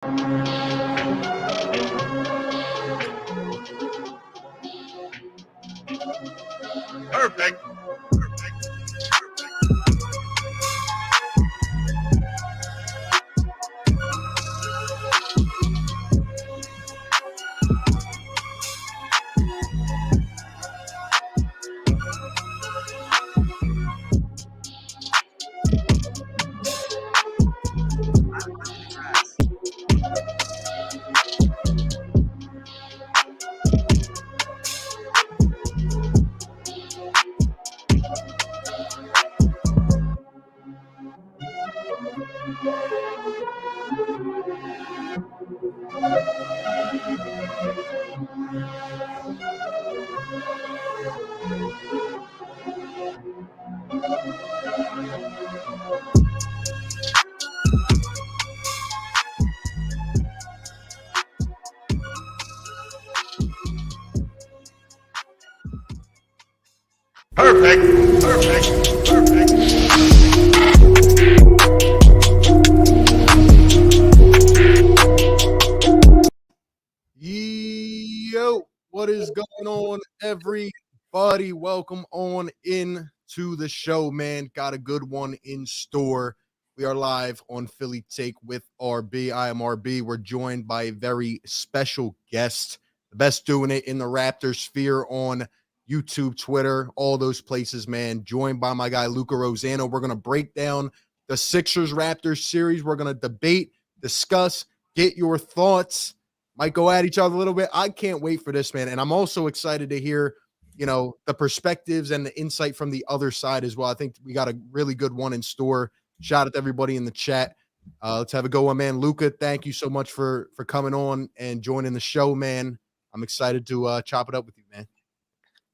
Perfect. Perfect. Perfect. Perfect. Yo, what is going on, everybody? Welcome on in to the show, man. Got a good one in store. We are live on Philly Take with RB. I am RB. We're joined by a very special guest, the best doing it in the Raptors sphere on YouTube, Twitter, all those places, man. Joined by my guy, Luca Rosano. We're going to break down the Sixers-Raptors series. We're going to debate, discuss, get your thoughts. Might go at each other a little bit. I can't wait for this, man. And I'm also excited to hear, the perspectives and the insight from the other side as well. I think we got a really good one in store. Shout out to everybody in the chat. Let's have a go on, man. Luca, thank you so much for coming on and joining the show, man. I'm excited to chop it up with you, man.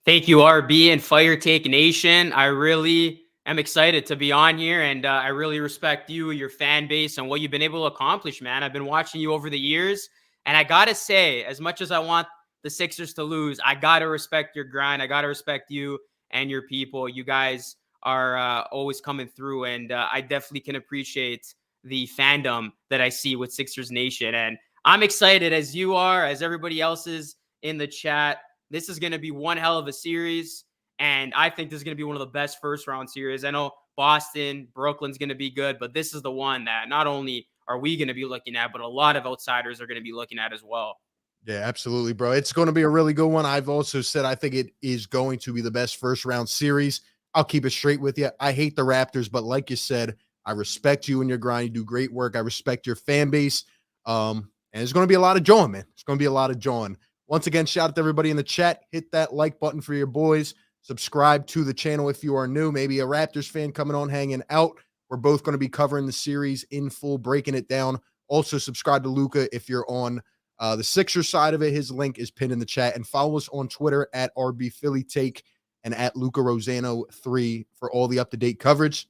Thank you, RB and Fire Take Nation. I really am excited to be on here, and I really respect you, your fan base, and what you've been able to accomplish, man. I've been watching you over the years, and I got to say, as much as I want the Sixers to lose, I got to respect your grind. I got to respect you and your people. You guys are always coming through, and I definitely can appreciate the fandom that I see with Sixers Nation. And I'm excited as you are, as everybody else is in the chat. This is going to be one hell of a series, and I think this is going to be one of the best first-round series. I know Boston, Brooklyn's going to be good, but this is the one that not only are we going to be looking at, but a lot of outsiders are going to be looking at as well. Yeah, absolutely, bro. It's going to be a really good one. I've also said I think it is going to be the best first-round series. I'll keep it straight with you. I hate the Raptors, but like you said, I respect you and your grind. You do great work. I respect your fan base. And it's going to be a lot of jawing, man. It's going to be a lot of jawing. Once again, shout out to everybody in the chat. Hit that like button for your boys. Subscribe to the channel if you are new. Maybe a Raptors fan coming on, hanging out. We're both going to be covering the series in full, breaking it down. Also, subscribe to Luca if you're on the Sixers side of it. His link is pinned in the chat. And follow us on Twitter at RB Philly Take and at Luca Rosano 3 for all the up-to-date coverage.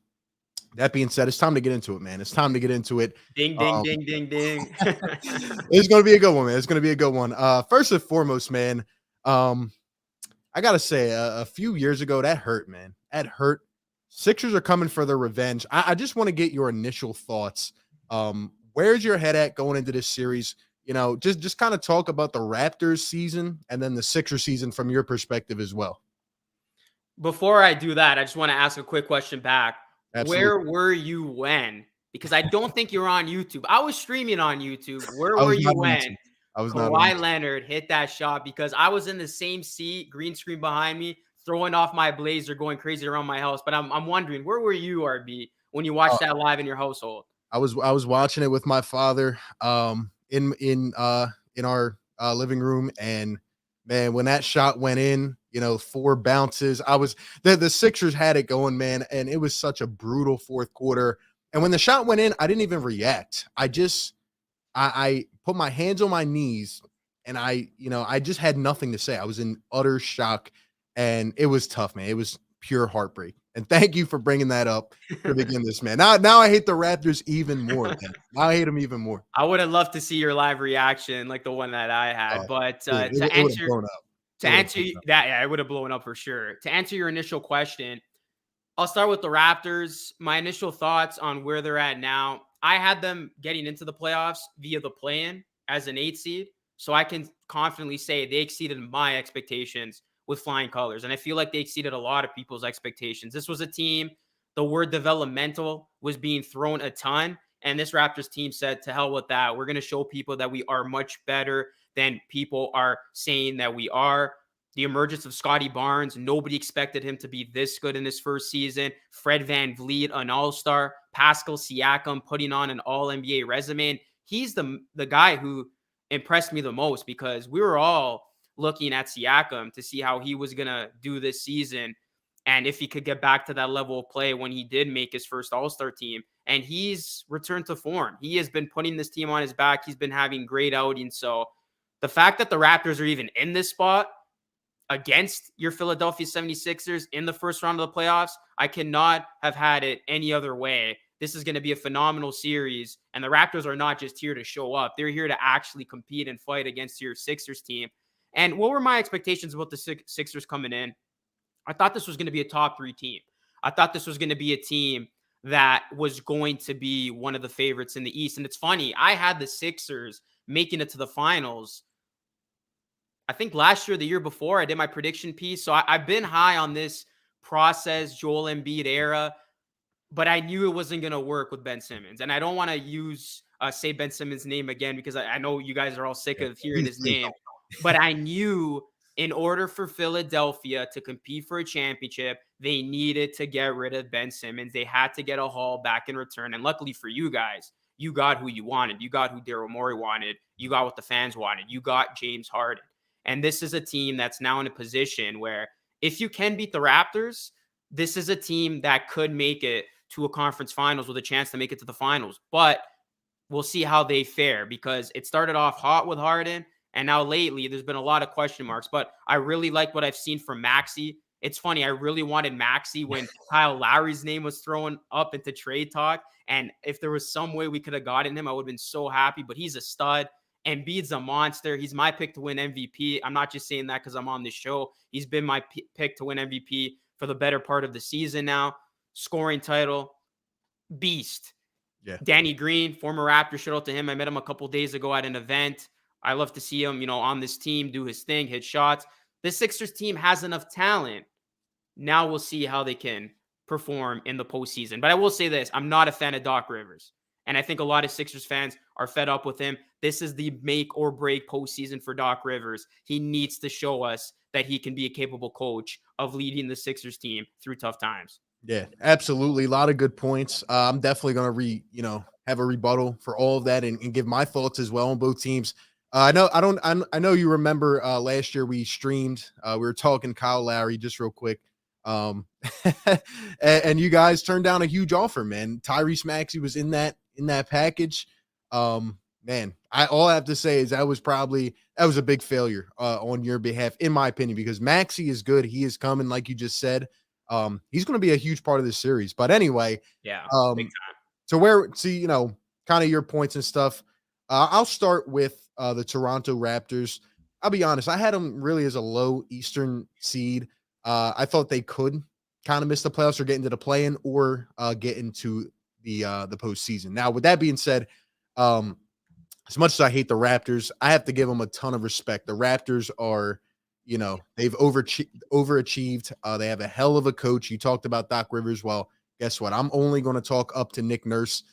That being said, it's time to get into it, man. It's time to get into it. Ding, ding, ding, ding, ding. It's going to be a good one, man. It's going to be a good one. First and foremost, man, I got to say, a few years ago, that hurt, man. That hurt. Sixers are coming for their revenge. I just want to get your initial thoughts. Where's your head at going into this series? Just kind of talk about the Raptors season and then the Sixers season from your perspective as well. Before I do that, I just want to ask a quick question back. Absolutely. Where were you when? Because I don't think you're on YouTube. I was streaming on YouTube. Where were you when Kawhi Leonard hit that shot? Because I was in the same seat, green screen behind me, throwing off my blazer, going crazy around my house. But I'm wondering, where were you, RB, when you watched that live in your household? I was watching it with my father in our living room, and man, when that shot went in, 4 bounces. The Sixers had it going, man, and it was such a brutal fourth quarter. And when the shot went in, I didn't even react. I put my hands on my knees, and I just had nothing to say. I was in utter shock, and it was tough, man. It was pure heartbreak. And thank you for bringing that up to begin this, man. Now I hate the Raptors even more, man. Now I hate them even more. I would have loved to see your live reaction like the one that I had, but to answer that, yeah, it would have blown up for sure. To answer your initial question, I'll start with the Raptors. My initial thoughts on where they're at now. I had them getting into the playoffs via the play-in as an 8 seed. So I can confidently say they exceeded my expectations with flying colors. And I feel like they exceeded a lot of people's expectations. This was a team, the word developmental was being thrown a ton. And this Raptors team said, to hell with that. We're going to show people that we are much better than people are saying that we are. The emergence of Scotty Barnes, nobody expected him to be this good in his first season. Fred VanVleet, an all-star. Pascal Siakam putting on an all-NBA resume. And he's the guy who impressed me the most, because we were all looking at Siakam to see how he was going to do this season and if he could get back to that level of play when he did make his first all-star team. And he's returned to form. He has been putting this team on his back. He's been having great outings. So the fact that the Raptors are even in this spot against your Philadelphia 76ers in the first round of the playoffs, I cannot have had it any other way. This is going to be a phenomenal series. And the Raptors are not just here to show up. They're here to actually compete and fight against your Sixers team. And what were my expectations about the Sixers coming in? I thought this was going to be a top 3 team. I thought this was going to be a team that was going to be one of the favorites in the East. And it's funny, I had the Sixers making it to the finals. I think last year, the year before, I did my prediction piece. So I've been high on this process, Joel Embiid era, but I knew it wasn't going to work with Ben Simmons. And I don't want to say Ben Simmons' name again, because I know you guys are all sick of hearing his name. But I knew in order for Philadelphia to compete for a championship, they needed to get rid of Ben Simmons. They had to get a haul back in return. And luckily for you guys, you got who you wanted. You got who Daryl Morey wanted. You got what the fans wanted. You got James Harden. And this is a team that's now in a position where if you can beat the Raptors, this is a team that could make it to a conference finals with a chance to make it to the finals. But we'll see how they fare, because it started off hot with Harden, and now lately there's been a lot of question marks. But I really like what I've seen from Maxey. It's funny, I really wanted Maxey when Kyle Lowry's name was thrown up into trade talk. And if there was some way we could have gotten him, I would have been so happy. But he's a stud. Embiid's a monster. He's my pick to win MVP. I'm not just saying that because I'm on this show. He's been my pick to win MVP for the better part of the season now. Scoring title, beast. Yeah. Danny Green, former Raptor, shout out to him. I met him a couple days ago at an event. I love to see him, on this team, do his thing, hit shots. The Sixers team has enough talent. Now we'll see how they can perform in the postseason. But I will say this, I'm not a fan of Doc Rivers. And I think a lot of Sixers fans are fed up with him. This is the make or break postseason for Doc Rivers. He needs to show us that he can be a capable coach of leading the Sixers team through tough times. Yeah, absolutely. A lot of good points. I'm definitely going to have a rebuttal for all of that and give my thoughts as well on both teams. I know you remember last year we streamed, we were talking Kyle Lowry just real quick. And you guys turned down a huge offer, man. Tyrese Maxey was in that package. Man, all I have to say is that was a big failure on your behalf, in my opinion, because Maxey is good. He is coming, like you just said. He's going to be a huge part of this series. But anyway, yeah, big time. Kind of your points and stuff. I'll start with the Toronto Raptors. I'll be honest, I had them really as a low Eastern seed. I thought they could kind of miss the playoffs or get into the play-in or get into the postseason. Now, with that being said, as much as I hate the Raptors, I have to give them a ton of respect. The Raptors are, they've overachieved. They have a hell of a coach. You talked about Doc Rivers. Well, guess what? I'm only going to talk up to Nick Nurse.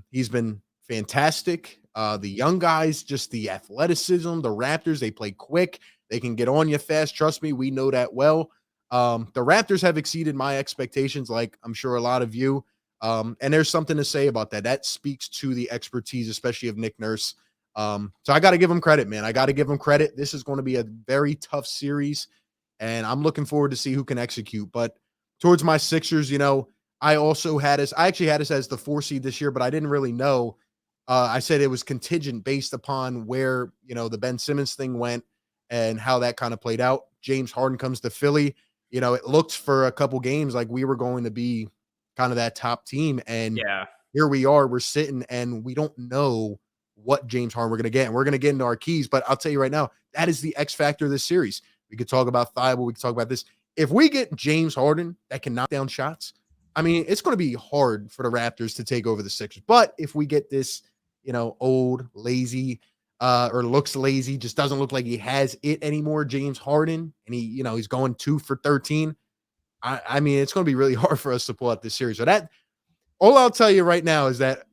He's been fantastic. The young guys, just the athleticism, the Raptors, they play quick. They can get on you fast. Trust me, we know that well. The Raptors have exceeded my expectations, like I'm sure a lot of you. And there's something to say about that. That speaks to the expertise, especially of Nick Nurse. So I got to give him credit, man. I got to give him credit. This is going to be a very tough series, and I'm looking forward to see who can execute. But towards my Sixers, I actually had us as the 4 seed this year, but I didn't really know. I said it was contingent based upon where, the Ben Simmons thing went and how that kind of played out. James Harden comes to Philly. It looked for a couple games like we were going to be kind of that top team. And here we are, we're sitting and we don't know what James Harden we're going to get. And we're going to get into our keys. But I'll tell you right now, that is the X factor of this series. We could talk about Thibault. We could talk about this. If we get James Harden that can knock down shots, I mean, it's going to be hard for the Raptors to take over the Sixers. But if we get this, old, lazy, or looks lazy, just doesn't look like he has it anymore, James Harden, and he's going 2 for 13. I mean, it's going to be really hard for us to pull out this series. So all I'll tell you right now is that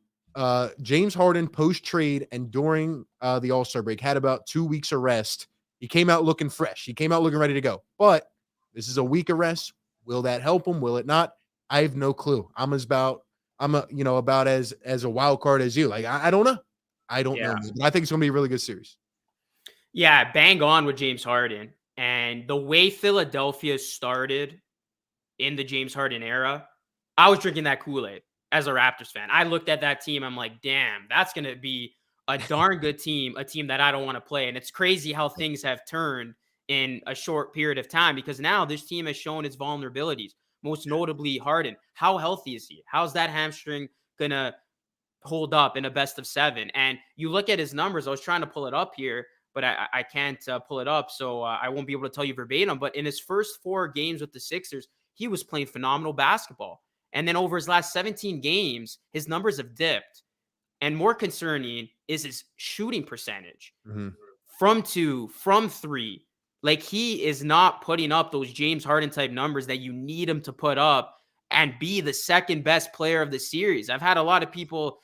James Harden post trade and during the All-Star break had about 2 weeks of rest. He came out looking fresh. He came out looking ready to go. But this is a week of rest. Will that help him? Will it not? I have no clue. I'm about as a wild card as you. Like I don't know. I don't know. But I think it's going to be a really good series. Yeah, bang on with James Harden. And the way Philadelphia started in the James Harden era, I was drinking that Kool-Aid as a Raptors fan. I looked at that team. I'm like, damn, that's going to be a darn good team, a team that I don't want to play. And it's crazy how things have turned in a short period of time, because now this team has shown its vulnerabilities, most notably Harden. How healthy is he? How's that hamstring going to hold up in a best of 7? And you look at his numbers. I was trying to pull it up here, but I can't pull it up. So I won't be able to tell you verbatim. But in his first 4 games with the Sixers, he was playing phenomenal basketball. And then over his last 17 games, his numbers have dipped. And more concerning is his shooting percentage from 2, from 3. Like, he is not putting up those James Harden type numbers that you need him to put up and be the second best player of the series. I've had a lot of people,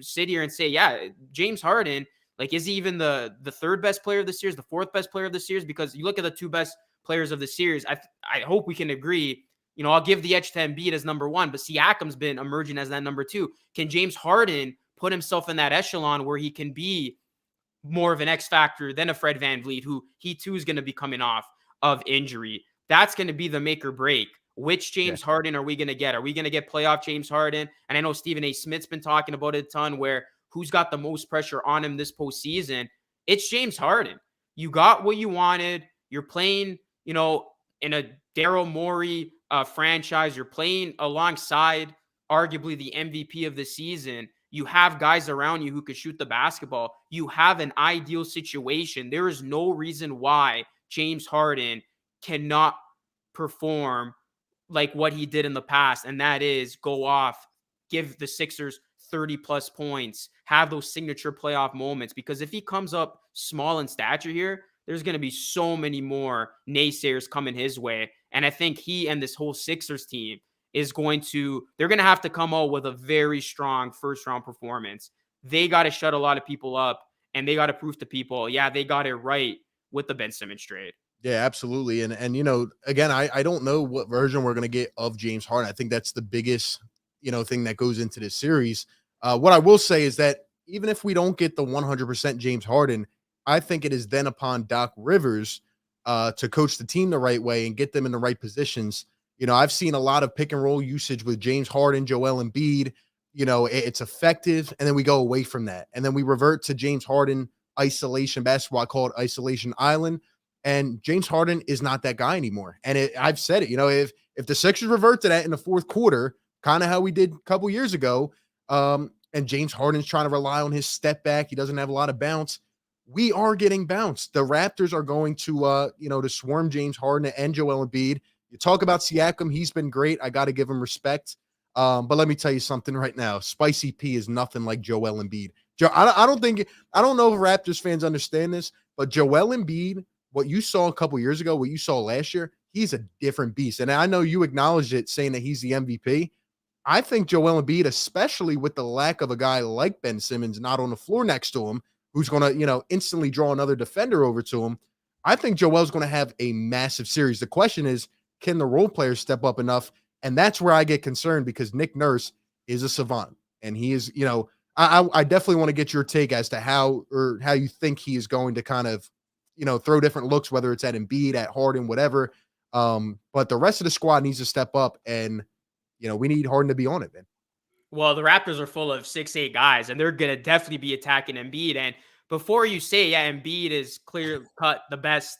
sit here and say, yeah, James Harden, like, is he even the third best player of the series, the fourth best player of the series? Because you look at the 2 best players of the series, I hope we can agree. I'll give the edge to Embiid as number 1, but Siakam's been emerging as that number 2. Can James Harden put himself in that echelon where he can be more of an X factor than a Fred VanVleet, who he too is going to be coming off of injury? That's going to be the make or break. Which James Harden are we going to get? Are we going to get playoff James Harden? And I know Stephen A. Smith's been talking about it a ton, where who's got the most pressure on him this postseason? It's James Harden. You got what you wanted. You're playing, in a Daryl Morey franchise. You're playing alongside arguably the MVP of the season. You have guys around you who could shoot the basketball. You have an ideal situation. There is no reason why James Harden cannot perform like what he did in the past, and that is go off, give the Sixers 30-plus points, have those signature playoff moments. Because if he comes up small in stature here, there's going to be so many more naysayers coming his way. And I think he and this whole Sixers team they're going to have to come out with a very strong first-round performance. They got to shut a lot of people up, and they got to prove to people, yeah, they got it right with the Ben Simmons trade. Yeah, absolutely. And again, I don't know what version we're going to get of James Harden. I think that's the biggest, thing that goes into this series. What I will say is that even if we don't get the 100% James Harden, I think it is then upon Doc Rivers to coach the team the right way and get them in the right positions. I've seen a lot of pick and roll usage with James Harden, Joel Embiid. It's effective, and then we go away from that. And then we revert to James Harden isolation basketball. I call it isolation island. And James Harden is not that guy anymore. And I've said it, if the Sixers revert to that in the fourth quarter, kind of how we did a couple years ago, and James Harden's trying to rely on his step back, he doesn't have a lot of bounce, we are getting bounced. The Raptors are going to, to swarm James Harden and Joel Embiid. You talk about Siakam, he's been great. I got to give him respect. But let me tell you something right now. Spicy P is nothing like Joel Embiid. I don't know if Raptors fans understand this, but Joel Embiid, what you saw a couple years ago, what you saw last year, he's a different beast. And I know you acknowledged it, saying that he's the MVP. I think Joel Embiid, especially with the lack of a guy like Ben Simmons not on the floor next to him, who's going to, instantly draw another defender over to him, I think Joel's going to have a massive series. The question is, can the role players step up enough? And that's where I get concerned, because Nick Nurse is a savant, and he is, I definitely want to get your take as to how you think he is going to kind of, throw different looks, whether it's at Embiid, at Harden, whatever. But the rest of the squad needs to step up, and, we need Harden to be on it, man. Well, the Raptors are full of 6'8" guys, and they're going to definitely be attacking Embiid. And before you say, yeah, Embiid is clear cut the best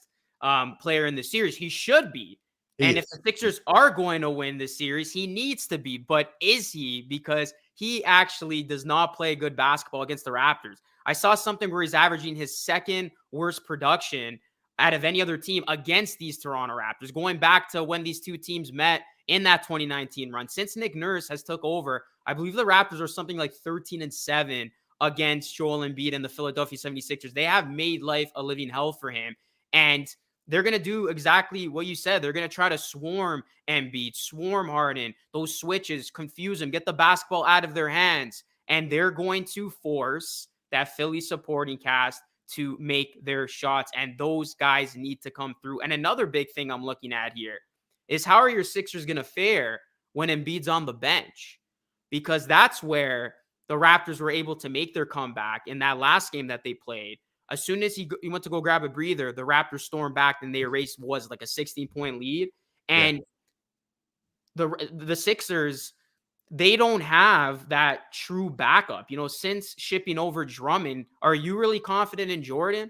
player in the series, he should be. And if the Sixers are going to win this series, he needs to be. But is he? Because he actually does not play good basketball against the Raptors. I saw something where he's averaging his second worst production out of any other team against these Toronto Raptors, going back to when these two teams met in that 2019 run. Since Nick Nurse has took over, I believe the Raptors are something like 13-7 against Joel Embiid and the Philadelphia 76ers. They have made life a living hell for him. And they're going to do exactly what you said. They're going to try to swarm Embiid, swarm Harden, those switches, confuse them, get the basketball out of their hands. And they're going to force that Philly supporting cast to make their shots. And those guys need to come through. And another big thing I'm looking at here is how are your Sixers going to fare when Embiid's on the bench? Because that's where the Raptors were able to make their comeback in that last game that they played. As soon as he went to go grab a breather, the Raptors stormed back and they erased was like a 16-point lead. And the Sixers, they don't have that true backup. Since shipping over Drummond, are you really confident in Jordan?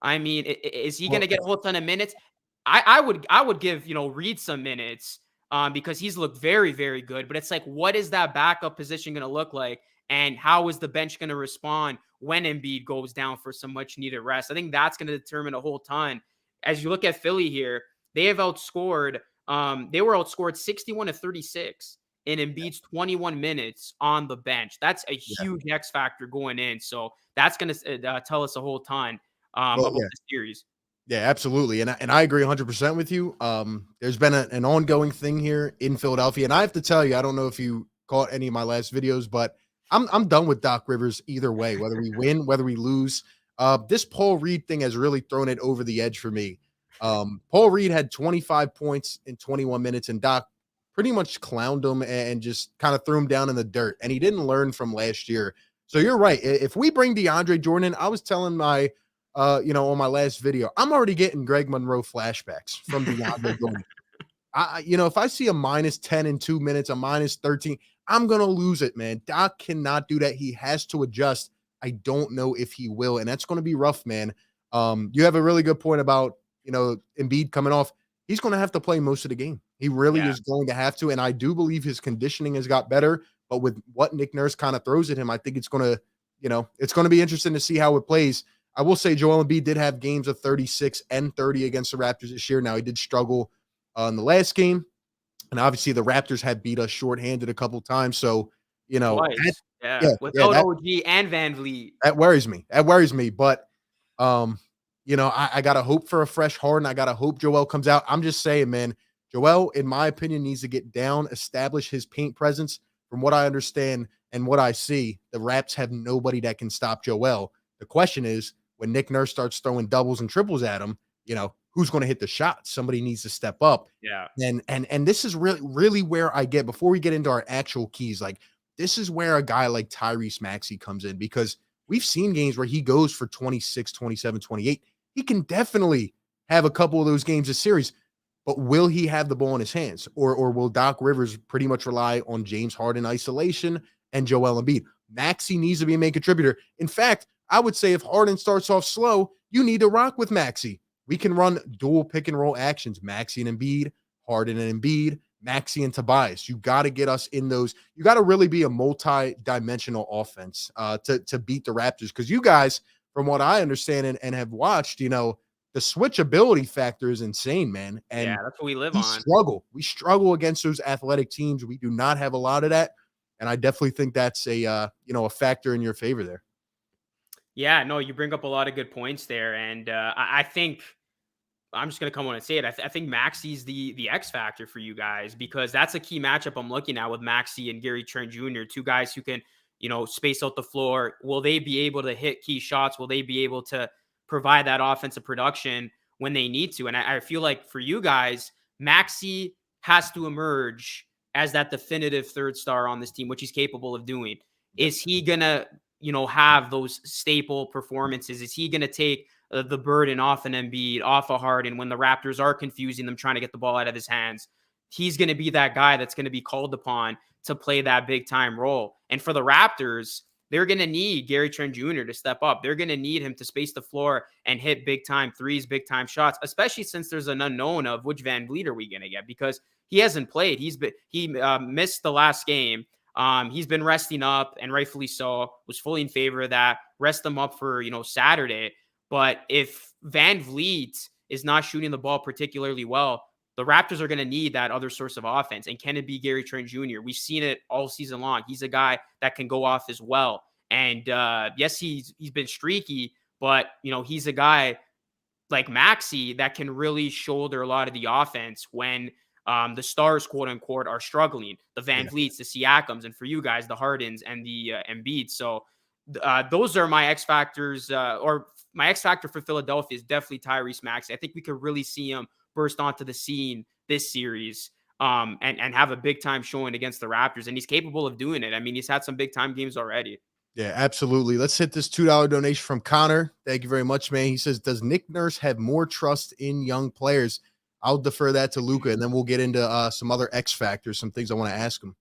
I mean, is he going to get a whole ton of minutes? I would give, Reed some minutes because he's looked very, very good. But it's like, what is that backup position going to look like? And how is the bench going to respond when Embiid goes down for some much needed rest? I think that's going to determine a whole ton. As you look at Philly here, they were outscored 61-36 in Embiid's 21 minutes on the bench. That's a huge X factor going in. So that's going to tell us a whole ton about the series. Yeah, absolutely. And I agree 100% with you. There's been an ongoing thing here in Philadelphia. And I have to tell you, I don't know if you caught any of my last videos, but I'm done with Doc Rivers either way, whether we win, whether we lose. This Paul Reed thing has really thrown it over the edge for me. Paul Reed had 25 points in 21 minutes, and Doc pretty much clowned him and just kind of threw him down in the dirt. And he didn't learn from last year. So you're right. If we bring DeAndre Jordan, I was telling my, on my last video, I'm already getting Greg Monroe flashbacks from DeAndre Jordan. If I see a -10 in 2 minutes, a -13, I'm going to lose it, man. Doc cannot do that. He has to adjust. I don't know if he will, and that's going to be rough, man. You have a really good point about, Embiid coming off. He's going to have to play most of the game. He really is going to have to, and I do believe his conditioning has got better, but with what Nick Nurse kind of throws at him, I think it's going to, it's going to be interesting to see how it plays. I will say Joel Embiid did have games of 36 and 30 against the Raptors this year. Now, he did struggle in the last game. And obviously the Raptors had beat us shorthanded a couple times. So, without OG and Van Vliet. That worries me. But, I got to hope for a fresh Harden. I got to hope Joel comes out. I'm just saying, man, Joel, in my opinion, needs to get down, establish his paint presence. From what I understand and what I see, the Raps have nobody that can stop Joel. The question is, when Nick Nurse starts throwing doubles and triples at him, who's going to hit the shot? Somebody needs to step up. Yeah. And this is really where I get, before we get into our actual keys, like this is where a guy like Tyrese Maxey comes in, because we've seen games where he goes for 26, 27, 28. He can definitely have a couple of those games a series, but will he have the ball in his hands? Or will Doc Rivers pretty much rely on James Harden isolation and Joel Embiid? Maxey needs to be a main contributor. In fact, I would say if Harden starts off slow, you need to rock with Maxey. We can run dual pick and roll actions, Maxey and Embiid, Harden and Embiid, Maxey and Tobias. You got to get us in those. You got to really be a multi-dimensional offense to beat the Raptors, because you guys, from what I understand and have watched, the switchability factor is insane, man. And that's what we live on. We struggle against those athletic teams. We do not have a lot of that. And I definitely think that's a factor in your favor there. Yeah, no, you bring up a lot of good points there. And I think I'm just going to come on and say it. I think Maxey's the X factor for you guys, because that's a key matchup I'm looking at with Maxey and Gary Trent Jr., two guys who can, space out the floor. Will they be able to hit key shots? Will they be able to provide that offensive production when they need to? And I feel like for you guys, Maxey has to emerge as that definitive third star on this team, which he's capable of doing. Is he going to, have those staple performances? Is he going to take the burden off an Embiid, off a Harden when the Raptors are confusing them, trying to get the ball out of his hands? He's going to be that guy that's going to be called upon to play that big time role. And for the Raptors, they're going to need Gary Trent Jr. to step up. They're going to need him to space the floor and hit big time threes, big time shots, especially since there's an unknown of which Van Vliet are we going to get, because he hasn't played. He missed the last game. He's been resting up, and rightfully so. Was fully in favor of that. Rest him up for Saturday. But if Van Vliet is not shooting the ball particularly well, the Raptors are going to need that other source of offense. And can it be Gary Trent Jr.? We've seen it all season long. He's a guy that can go off as well. And yes, he's been streaky, but he's a guy like Maxey that can really shoulder a lot of the offense when the stars, quote unquote, are struggling. The Van Vliets, the Siakams, and for you guys, the Hardens and the Embiid. So those are my X factors, or my X factor for Philadelphia is definitely Tyrese Maxey. I think we could really see him burst onto the scene this series and have a big time showing against the Raptors. And he's capable of doing it. I mean, he's had some big time games already. Yeah, absolutely. Let's hit this $2 donation from Connor. Thank you very much, man. He says, does Nick Nurse have more trust in young players? I'll defer that to Luca, and then we'll get into some other X factors, some things I want to ask him.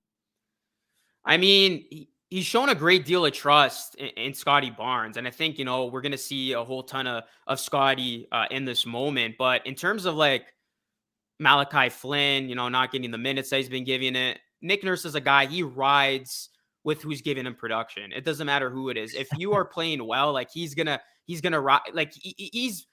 I mean, he's shown a great deal of trust in Scotty Barnes. And I think, we're going to see a whole ton of Scotty in this moment. But in terms of like Malachi Flynn, not getting the minutes that he's been giving it, Nick Nurse is a guy, he rides with who's giving him production. It doesn't matter who it is. If you are playing well, like he's gonna ride. Like he's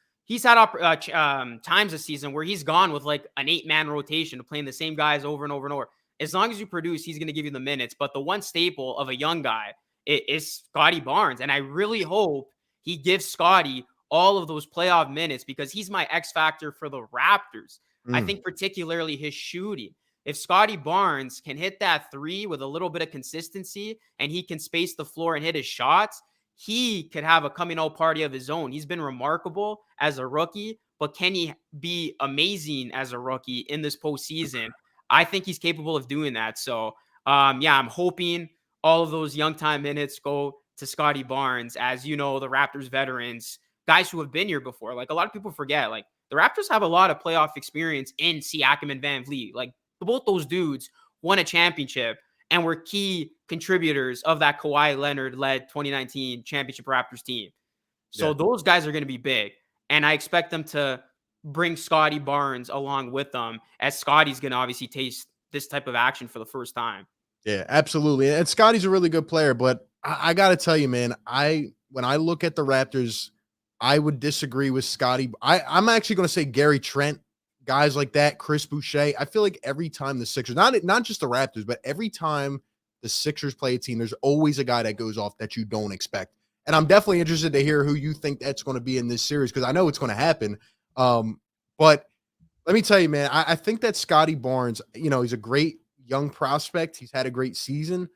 had times this season where he's gone with like an 8-man rotation playing the same guys over and over and over. As long as you produce, he's going to give you the minutes. But the one staple of a young guy is Scotty Barnes. And I really hope he gives Scotty all of those playoff minutes because he's my X factor for the Raptors. I think particularly his shooting. If Scotty Barnes can hit that 3 with a little bit of consistency and he can space the floor and hit his shots, he could have a coming out party of his own. He's been remarkable as a rookie, but can he be amazing as a rookie in this postseason? I think he's capable of doing that. So, I'm hoping all of those young time minutes go to Scotty Barnes. As the Raptors veterans, guys who have been here before. Like a lot of people forget, like the Raptors have a lot of playoff experience in Siakam and Van Vliet. Like both those dudes won a championship and were key contributors of that Kawhi Leonard-led 2019 championship Raptors team. So those guys are going to be big. And I expect them to bring Scotty Barnes along with them, as Scotty's going to obviously taste this type of action for the first time. Yeah, absolutely. And Scotty's a really good player, but I got to tell you, man, when I look at the Raptors, I would disagree with Scotty. I'm actually going to say Gary Trent, guys like that, Chris Boucher. I feel like every time the Sixers, not just the Raptors, but every time the Sixers play a team, there's always a guy that goes off that you don't expect. And I'm definitely interested to hear who you think that's going to be in this series because I know it's going to happen. But let me tell you, man, I think that Scotty Barnes, he's a great young prospect. He's had a great season,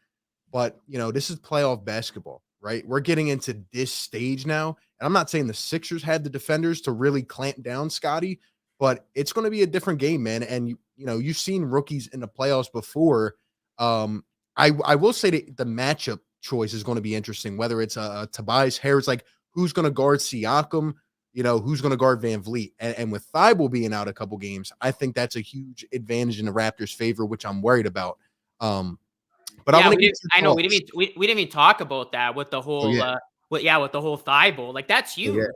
but this is playoff basketball, right? We're getting into this stage now. And I'm not saying the Sixers had the defenders to really clamp down Scotty, but it's going to be a different game, man. And you've seen rookies in the playoffs before. I will say that the matchup choice is going to be interesting, whether it's Tobias Harris, like who's going to guard Siakam, who's going to guard Van Vliet. And with Thibault being out a couple games, I think that's a huge advantage in the Raptors' favor, which I'm worried about. But yeah, we didn't even talk about that with the whole with the whole Thibault. Like that's huge. Yeah,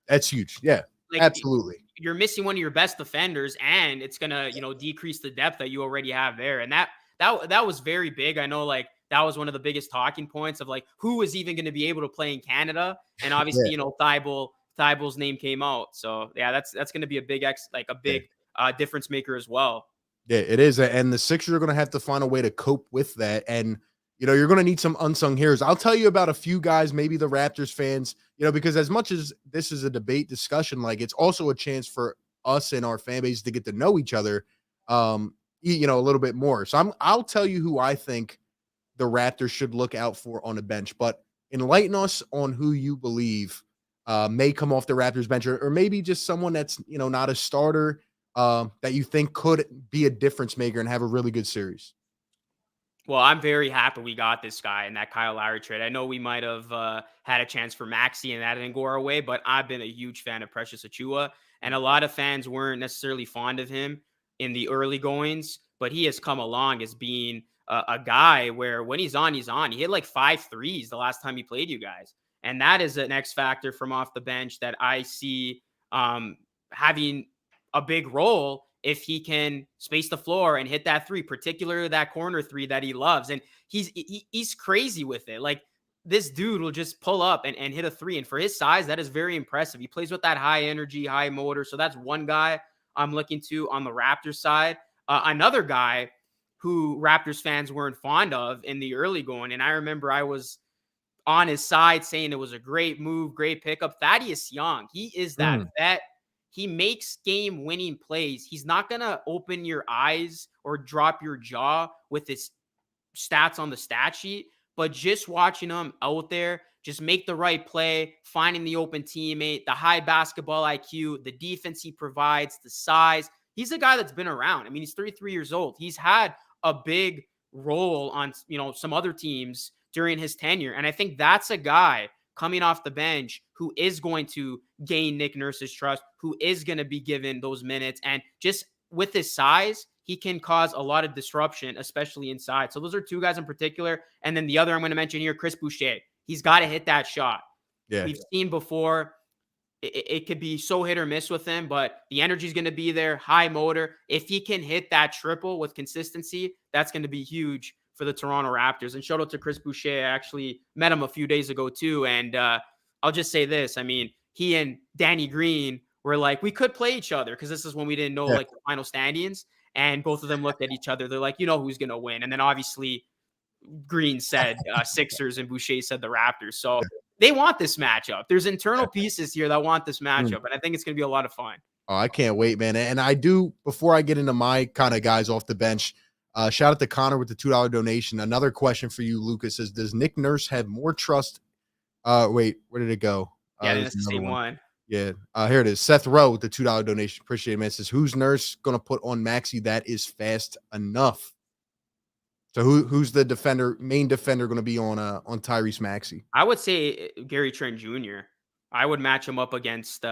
that's huge. Yeah, like, absolutely. You're missing one of your best defenders, and it's gonna decrease the depth that you already have there. And that was very big. I know, like that was one of the biggest talking points of like who is even going to be able to play in Canada. And obviously, Thibault's name came out. So yeah, that's going to be a big difference maker as well. Yeah, it is. And the Sixers are going to have to find a way to cope with that. And, you're going to need some unsung heroes. I'll tell you about a fefew guys, maybe the Raptors fans, because as much as this is a debate discussion, like it's also a chance for us and our fan base to get to know each other, a little bit more. So I'll tell you who I think the Raptors should look out for on the bench, but enlighten us on who you believe may come off the Raptors bench, or maybe just someone that's, not a starter that you think could be a difference maker and have a really good series. Well, I'm very happy we got this guy in that Kyle Lowry trade. I know we might have had a chance for Maxey and that didn't go our way, but I've been a huge fan of Precious Achiuwa, and a lot of fans weren't necessarily fond of him in the early goings, but he has come along as being a guy where when he's on, he's on. He hit like 5 threes the last time he played you guys. And that is an X factor from off the bench that I see having a big role if he can space the floor and hit that 3, particularly that corner 3 that he loves. And he's crazy with it. Like this dude will just pull up and hit a three. And for his size, that is very impressive. He plays with that high energy, high motor. So that's one guy I'm looking to on the Raptors side. Another guy who Raptors fans weren't fond of in the early going. And I remember I was on his side saying it was a great move, great pickup. Thaddeus Young, he is that vet. He makes game-winning plays. He's not going to open your eyes or drop your jaw with his stats on the stat sheet, but just watching him out there, just make the right play, finding the open teammate, the high basketball IQ, the defense he provides, the size. He's a guy that's been around. I mean, he's 33 years old. He's had a big role on, some other teams during his tenure. And I think that's a guy coming off the bench who is going to gain Nick Nurse's trust, who is going to be given those minutes. And just with his size, he can cause a lot of disruption, especially inside. So those are two guys in particular. And then the other I'm going to mention here, Chris Boucher. He's got to hit that shot. Yeah. We've seen before. It could be so hit or miss with him, but the energy is going to be there, high motor. If he can hit that triple with consistency, that's going to be huge for the Toronto Raptors. And shout out to Chris Boucher. I actually met him a few days ago too. And I'll just say this. I mean, he and Danny Green were like, we could play each other because this is when we didn't know like the final standings. And both of them looked at each other. They're like, who's going to win. And then obviously Green said Sixers and Boucher said the Raptors. So they want this matchup. There's internal pieces here that want this matchup. And I think it's going to be a lot of fun. Oh, I can't wait, man. And I do, before I get into my kind of guys off the bench, shout out to Connor with the $2 donation. Another question for you, Lucas, says, does Nick Nurse have more trust? Wait, where did it go? Yeah, that's the same one. Yeah, here it is. Seth Rowe with the $2 donation. Appreciate it, man. It says, who's Nurse going to put on Maxey that is fast enough? So who's the main defender going to be on Tyrese Maxey? I would say Gary Trent Jr. I would match him up against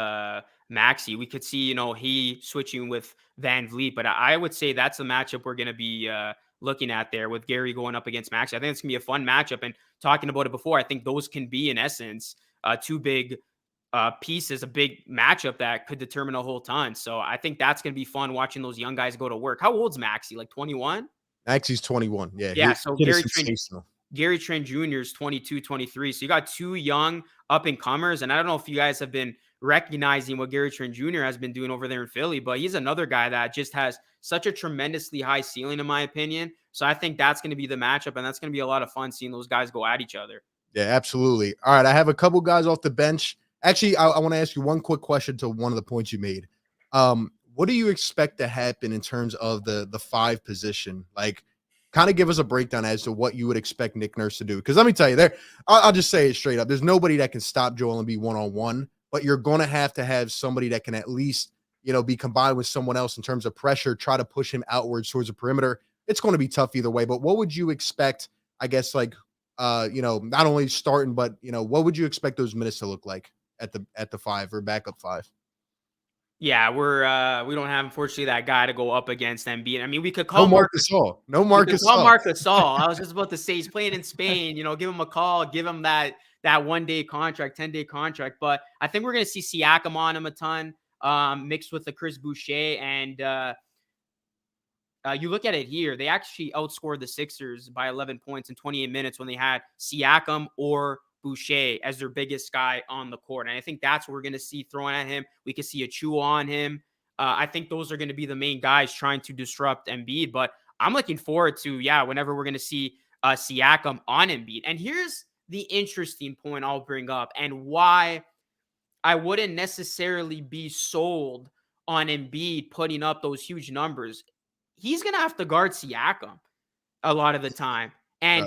Maxey. We could see, he switching with Van Vliet, but I would say that's the matchup we're going to be looking at there with Gary going up against Maxey. I think it's going to be a fun matchup. And talking about it before, I think those can be, in essence, two big pieces, a big matchup that could determine a whole ton. So I think that's going to be fun watching those young guys go to work. How old's Maxey? Like 21? Maxey's 21. Yeah. Yeah. So Gary Trent Jr. is 22, 23. So you got two young up and comers. And I don't know if you guys have been recognizing what Gary Trent Jr. has been doing over there in Philly, but he's another guy that just has such a tremendously high ceiling, in my opinion. So I think that's going to be the matchup, and that's going to be a lot of fun seeing those guys go at each other. Yeah, absolutely. All right. I have a couple guys off the bench. Actually, I want to ask you one quick question to one of the points you made. What do you expect to happen in terms of the 5 position? Like, kind of give us a breakdown as to what you would expect Nick Nurse to do. Because let me tell you, I'll just say it straight up. There's nobody that can stop Joel Embiid one-on-one, but you're going to have somebody that can at least, be combined with someone else in terms of pressure, try to push him outwards towards the perimeter. It's going to be tough either way. But what would you expect, I guess, like, not only starting, but, what would you expect those minutes to look like at the 5 or backup 5? Yeah, we don't have, unfortunately, that guy to go up against Embiid. I mean, we could call Marc Gasol. No Marc Gasol. Marc Gasol. I was just about to say he's playing in Spain. Give him a call, give him that 1-day contract, 10-day contract. But I think we're going to see Siakam on him a ton, mixed with the Chris Boucher. And you look at it here, they actually outscored the Sixers by 11 points in 28 minutes when they had Siakam or Boucher as their biggest guy on the court. And I think that's what we're going to see thrown at him. We could see a chew on him. I think those are going to be the main guys trying to disrupt Embiid. But I'm looking forward to, whenever we're going to see Siakam on Embiid. And here's the interesting point I'll bring up and why I wouldn't necessarily be sold on Embiid putting up those huge numbers. He's going to have to guard Siakam a lot of the time. And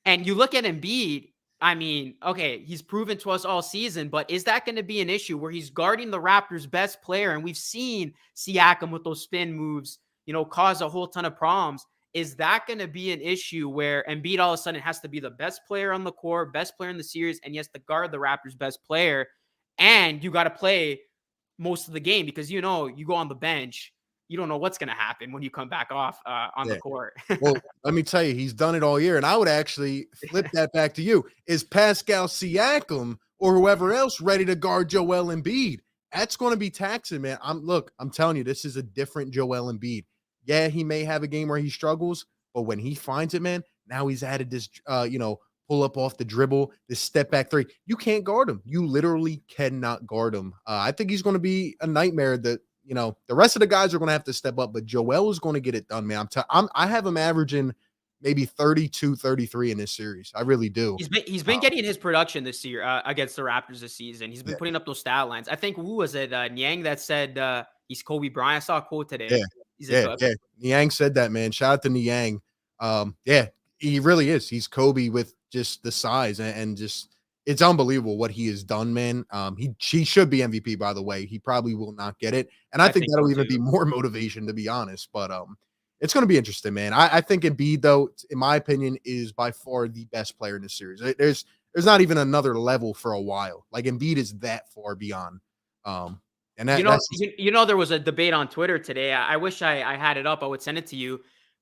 you look at Embiid, I mean, okay, he's proven to us all season, but is that going to be an issue where he's guarding the Raptors' best player? And we've seen Siakam with those spin moves, cause a whole ton of problems. Is that going to be an issue where Embiid all of a sudden has to be the best player on the court, best player in the series, and he has to guard the Raptors' best player? And you got to play most of the game because, you go on the bench. You don't know what's going to happen when you come back off on the court. Well, let me tell you, he's done it all year. And I would actually flip that back to you. Is Pascal Siakam or whoever else ready to guard Joel Embiid? That's going to be taxing, man. I'm telling you, this is a different Joel Embiid. Yeah, he may have a game where he struggles, but when he finds it, man, now he's added this, pull up off the dribble, this step back three. You can't guard him. You literally cannot guard him. I think he's going to be a nightmare that, the rest of the guys are going to have to step up, but Joel is going to get it done, man. I have him averaging maybe 32, 33 in this series. I really do. He's been getting his production this year against the Raptors this season. He's been putting up those stat lines. I think who was it? Nyang that said he's Kobe Bryant. I saw a quote today. Yeah. Yeah. Niang said that, man. Shout out to Niang. Yeah, he really is. He's Kobe with just the size and just it's unbelievable what he has done, man. He should be MVP, by the way. He probably will not get it. And I think that'll even be more motivation, to be honest. But it's going to be interesting, man. I think Embiid, though, in my opinion, is by far the best player in this series. There's not even another level for a while. Like Embiid is that far beyond. And that, there was a debate on Twitter today. I wish I had it up. I would send it to you.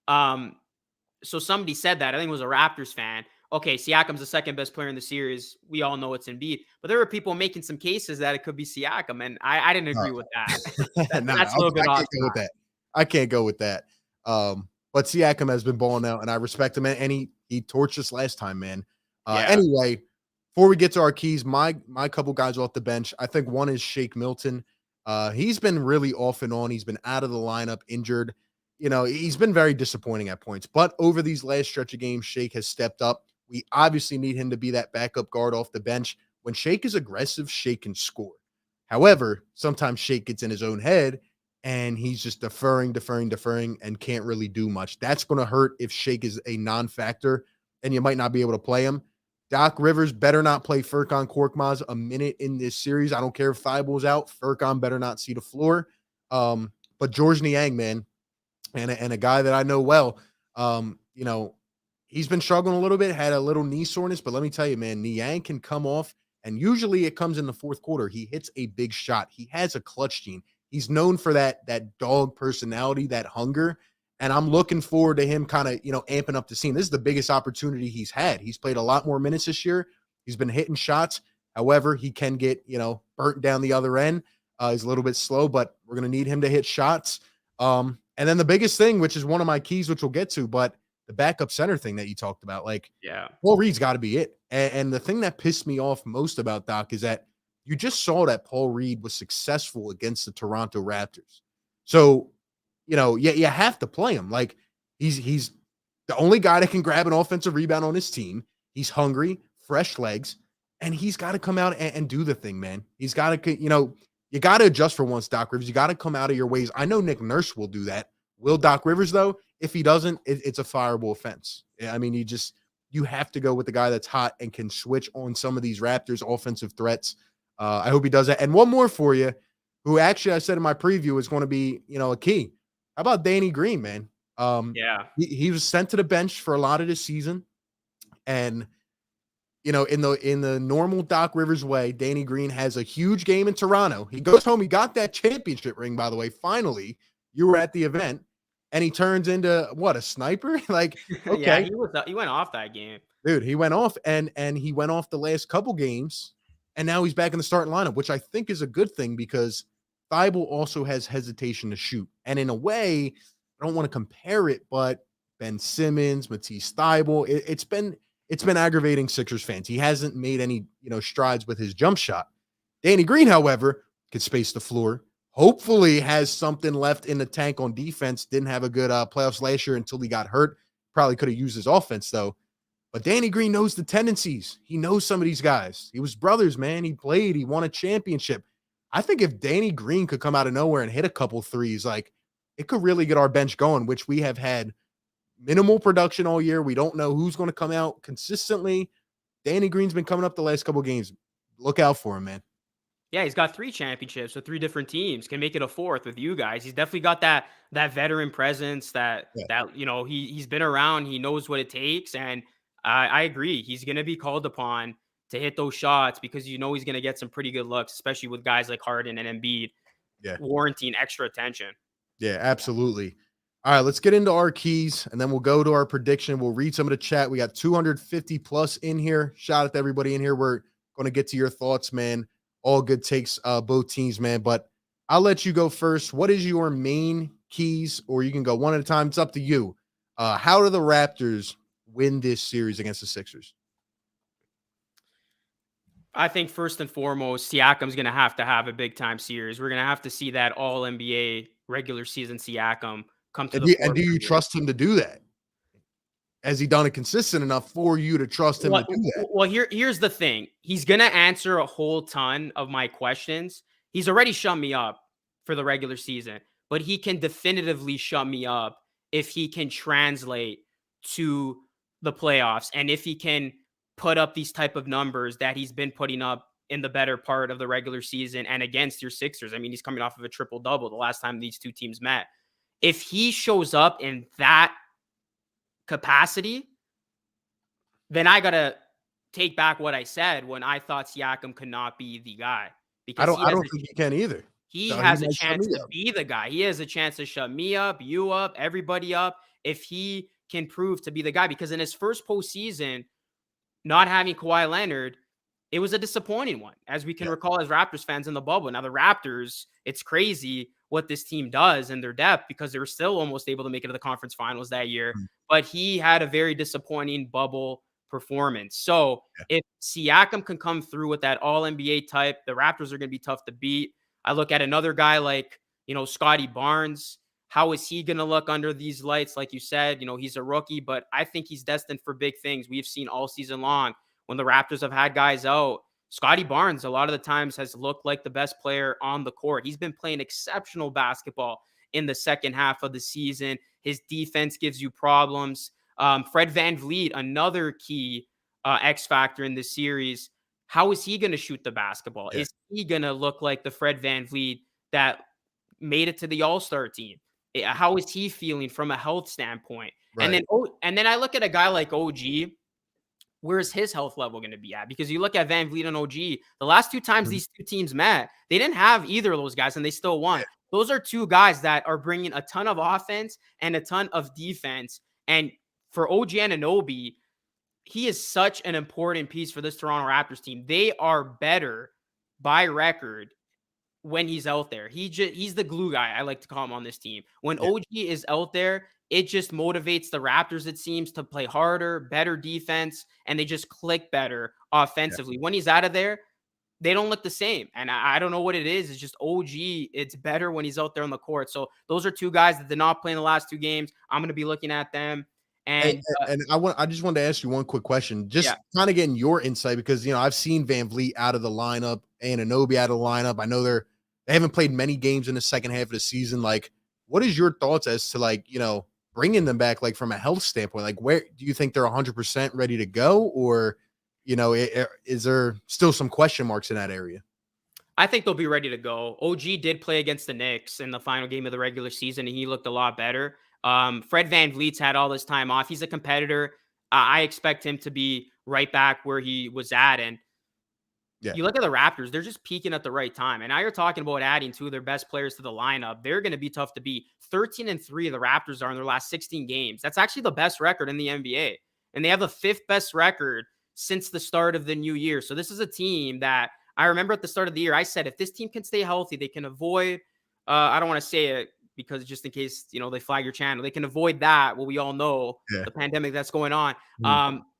So somebody said that. I think it was a Raptors fan. Okay, Siakam's the second best player in the series. We all know it's Embiid. But there were people making some cases that it could be Siakam, and I didn't agree with that. That's a little bit off. I can't go with that. But Siakam has been balling out, and I respect him, and he torched us last time, man. Anyway, before we get to our keys, my couple guys off the bench, I think one is Shake Milton. He's been really off and on. He's been out of the lineup, injured. He's been very disappointing at points. But over these last stretch of games, Shake has stepped up. We obviously need him to be that backup guard off the bench. When Shake is aggressive, Shake can score. However, sometimes Shake gets in his own head, and he's just deferring, and can't really do much. That's going to hurt if Shake is a non-factor, and you might not be able to play him. Doc Rivers better not play Furkan Korkmaz a minute in this series. I don't care if Thibauld's out. Furkan better not see the floor. But George Niang, man, and a guy that I know well, he's been struggling a little bit, had a little knee soreness, but let me tell you, man, Niang can come off, and usually it comes in the fourth quarter. He hits a big shot. He has a clutch gene. He's known for that dog personality, that hunger, and I'm looking forward to him kind of, amping up the scene. This is the biggest opportunity he's had. He's played a lot more minutes this year. He's been hitting shots. However, he can get, burnt down the other end. He's a little bit slow, but we're going to need him to hit shots. And then the biggest thing, which is one of my keys, which we'll get to, but the backup center thing that you talked about, Paul Reed's got to be it. And the thing that pissed me off most about Doc is that you just saw that Paul Reed was successful against the Toronto Raptors. So, you have to play him. Like he's the only guy that can grab an offensive rebound on his team. He's hungry, fresh legs, and he's got to come out and do the thing, man. He's got to, you got to adjust for once, Doc Rivers. You got to come out of your ways. I know Nick Nurse will do that. Will Doc Rivers, though? If he doesn't, it's a fireable offense. I mean, you have to go with the guy that's hot and can switch on some of these Raptors offensive threats. I hope he does that. And one more for you, who actually I said in my preview is going to be, a key. How about Danny Green, man? He was sent to the bench for a lot of this season. And, in the normal Doc Rivers way, Danny Green has a huge game in Toronto. He goes home. He got that championship ring, by the way. Finally, you were at the event. And he turns into what, a sniper? Like, okay. Yeah, he went off that game. Dude, he went off and he went off the last couple games, and now he's back in the starting lineup, which I think is a good thing because Thibault also has hesitation to shoot. And in a way, I don't want to compare it, but Ben Simmons, Matisse Thibault, it's been aggravating Sixers fans. He hasn't made any, strides with his jump shot. Danny Green, however, could space the floor. Hopefully has something left in the tank on defense. Didn't have a good playoffs last year until he got hurt. Probably could have used his offense, though. But Danny Green knows the tendencies. He knows some of these guys. He was brothers, man. He played. He won a championship. I think if Danny Green could come out of nowhere and hit a couple threes, it could really get our bench going, which we have had minimal production all year. We don't know who's going to come out consistently. Danny Green's been coming up the last couple games. Look out for him, man. Yeah, he's got 3 championships with 3 different teams. Can make it a 4th with you guys. He's definitely got that veteran presence that he's been around. He knows what it takes, and I agree. He's going to be called upon to hit those shots because he's going to get some pretty good looks, especially with guys like Harden and Embiid warranting extra attention. Yeah, absolutely. All right, let's get into our keys, and then we'll go to our prediction. We'll read some of the chat. We got 250 plus in here. Shout out to everybody in here. We're going to get to your thoughts, man. All good takes, both teams, man. But I'll let you go first. What is your main keys? Or you can go one at a time. It's up to you. How do the Raptors win this series against the Sixers? I think first and foremost, Siakam's going to have a big time series. We're going to have to see that all NBA regular season Siakam come to And the do you forefront here. trust him to do that? Has he done it consistent enough for you to trust him to do that? Well, here's the thing. He's going to answer a whole ton of my questions. He's already shut me up for the regular season, but he can definitively shut me up if he can translate to the playoffs and if he can put up these type of numbers that he's been putting up in the better part of the regular season and against your Sixers. I mean, he's coming off of a triple double the last time these two teams met. If he shows up in that capacity, then I gotta take back what I said when I thought Siakam could not be the guy, I because don't think he can either. he So has a might shut chance me to up. be the guy. He has a chance to shut me up, you up, everybody up, if he can prove to be the guy. Because in his first postseason, not having Kawhi Leonard, it was a disappointing one, as we can recall as Raptors fans in the bubble. Now, the Raptors, it's crazy what this team does in their depth, because they were still almost able to make it to the conference finals that year. But he had a very disappointing bubble performance. So if Siakam can come through with that all NBA type, the Raptors are going to be tough to beat. I look at another guy like, Scotty Barnes. How is he going to look under these lights? Like you said, he's a rookie, but I think he's destined for big things. We've seen all season long when the Raptors have had guys out, Scotty Barnes, a lot of the times, has looked like the best player on the court. He's been playing exceptional basketball in the second half of the season. His defense gives you problems. Fred VanVleet, another key X factor in this series. How is he going to shoot the basketball? Is he going to look like the Fred VanVleet that made it to the All-Star team? How is he feeling from a health standpoint? Right. And then I look at a guy like OG. Where's his health level going to be at? Because you look at VanVleet and OG, the last two times these two teams met, they didn't have either of those guys, and they still won. Those are two guys that are bringing a ton of offense and a ton of defense. And for OG Anunoby, he is such an important piece for this Toronto Raptors team. They are better by record when he's out there. He's the glue guy, I like to call him, on this team. When OG is out there, it just motivates the Raptors, it seems, to play harder, better defense, and they just click better offensively. When he's out of there, they don't look the same. And I don't know what it is. It's just OG. It's better when he's out there on the court. So those are two guys that did not play in the last two games. I'm going to be looking at them. And I just wanted to ask you one quick question, just kind of getting your insight, because, I've seen VanVleet out of the lineup, Anunoby out of the lineup. I know they haven't played many games in the second half of the season. Like, what is your thoughts as to, bringing them back, like, from a health standpoint? Like, where do you think they're 100% ready to go? Or, is there still some question marks in that area? I think they'll be ready to go. OG did play against the Knicks in the final game of the regular season, and he looked a lot better. Fred VanVleet's had all this time off. He's a competitor. I expect him to be right back where he was at. And you look at the Raptors, they're just peaking at the right time. And now you're talking about adding two of their best players to the lineup. They're going to be tough to beat. 13-3, the Raptors are in their last 16 games. That's actually the best record in the NBA. And they have the fifth best record since the start of the new year. So this is a team that I remember at the start of the year, I said, if this team can stay healthy, they can avoid, I don't want to say it because just in case, they flag your channel, they can avoid that. Well, we all know the pandemic that's going on.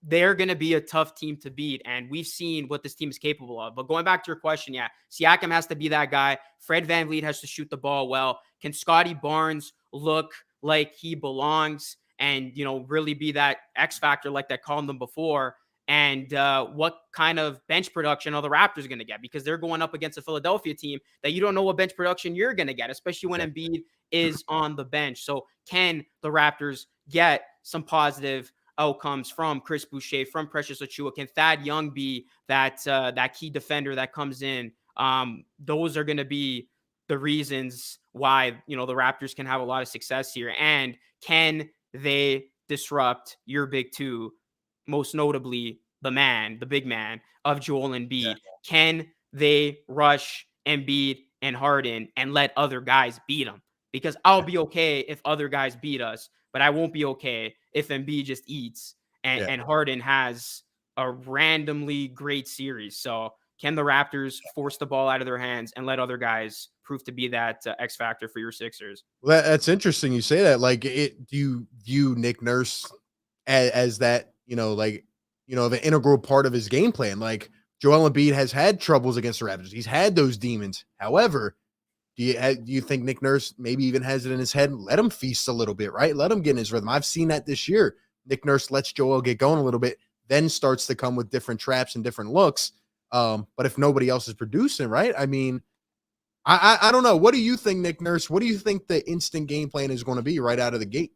They're going to be a tough team to beat. And we've seen what this team is capable of. But going back to your question, Siakam has to be that guy. Fred VanVleet has to shoot the ball well. Can Scotty Barnes look like he belongs and, really be that X factor like that called them before? And what kind of bench production are the Raptors going to get? Because they're going up against a Philadelphia team that you don't know what bench production you're going to get, especially when Embiid is on the bench. So can the Raptors get some positive outcomes from Chris Boucher, from Precious Achiuwa? Can Thad Young be that key defender that comes in? Those are going to be the reasons why, the Raptors can have a lot of success here. And can they disrupt your big two? Most notably, the big man of Joel Embiid. Can they rush Embiid and Harden and let other guys beat them? Because I'll be okay if other guys beat us, but I won't be okay if Embiid just eats and Harden has a randomly great series. So can the Raptors force the ball out of their hands and let other guys prove to be that X factor for your Sixers? Well, that's interesting you say that. Like, do you view Nick Nurse as that, of an integral part of his game plan? Like, Joel Embiid has had troubles against the Raptors. He's had those demons. However, do you think Nick Nurse maybe even has it in his head? Let him feast a little bit, right? Let him get in his rhythm. I've seen that this year. Nick Nurse lets Joel get going a little bit, then starts to come with different traps and different looks. But if nobody else is producing, right? I mean, I don't know. What do you think, Nick Nurse? What do you think the instant game plan is going to be right out of the gate?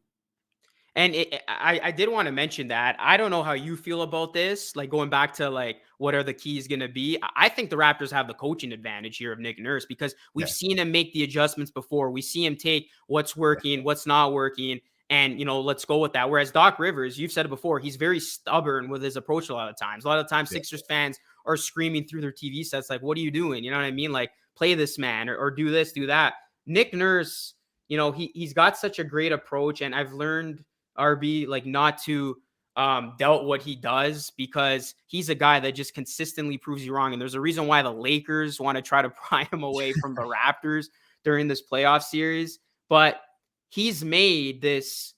And I did want to mention that. I don't know how you feel about this. Like going back to like, what are the keys going to be? I think the Raptors have the coaching advantage here of Nick Nurse because we've seen him make the adjustments before. We see him take what's working, what's not working, and, let's go with that. Whereas Doc Rivers, you've said it before, he's very stubborn with his approach a lot of times. A lot of times Sixers fans are screaming through their TV sets like, what are you doing? You know what I mean? Like, play this man or do this, do that. Nick Nurse, he's got such a great approach, and I've learned RB like not to doubt what he does because he's a guy that just consistently proves you wrong. And there's a reason why the Lakers want to try to pry him away from the Raptors during this playoff series. But he's made this,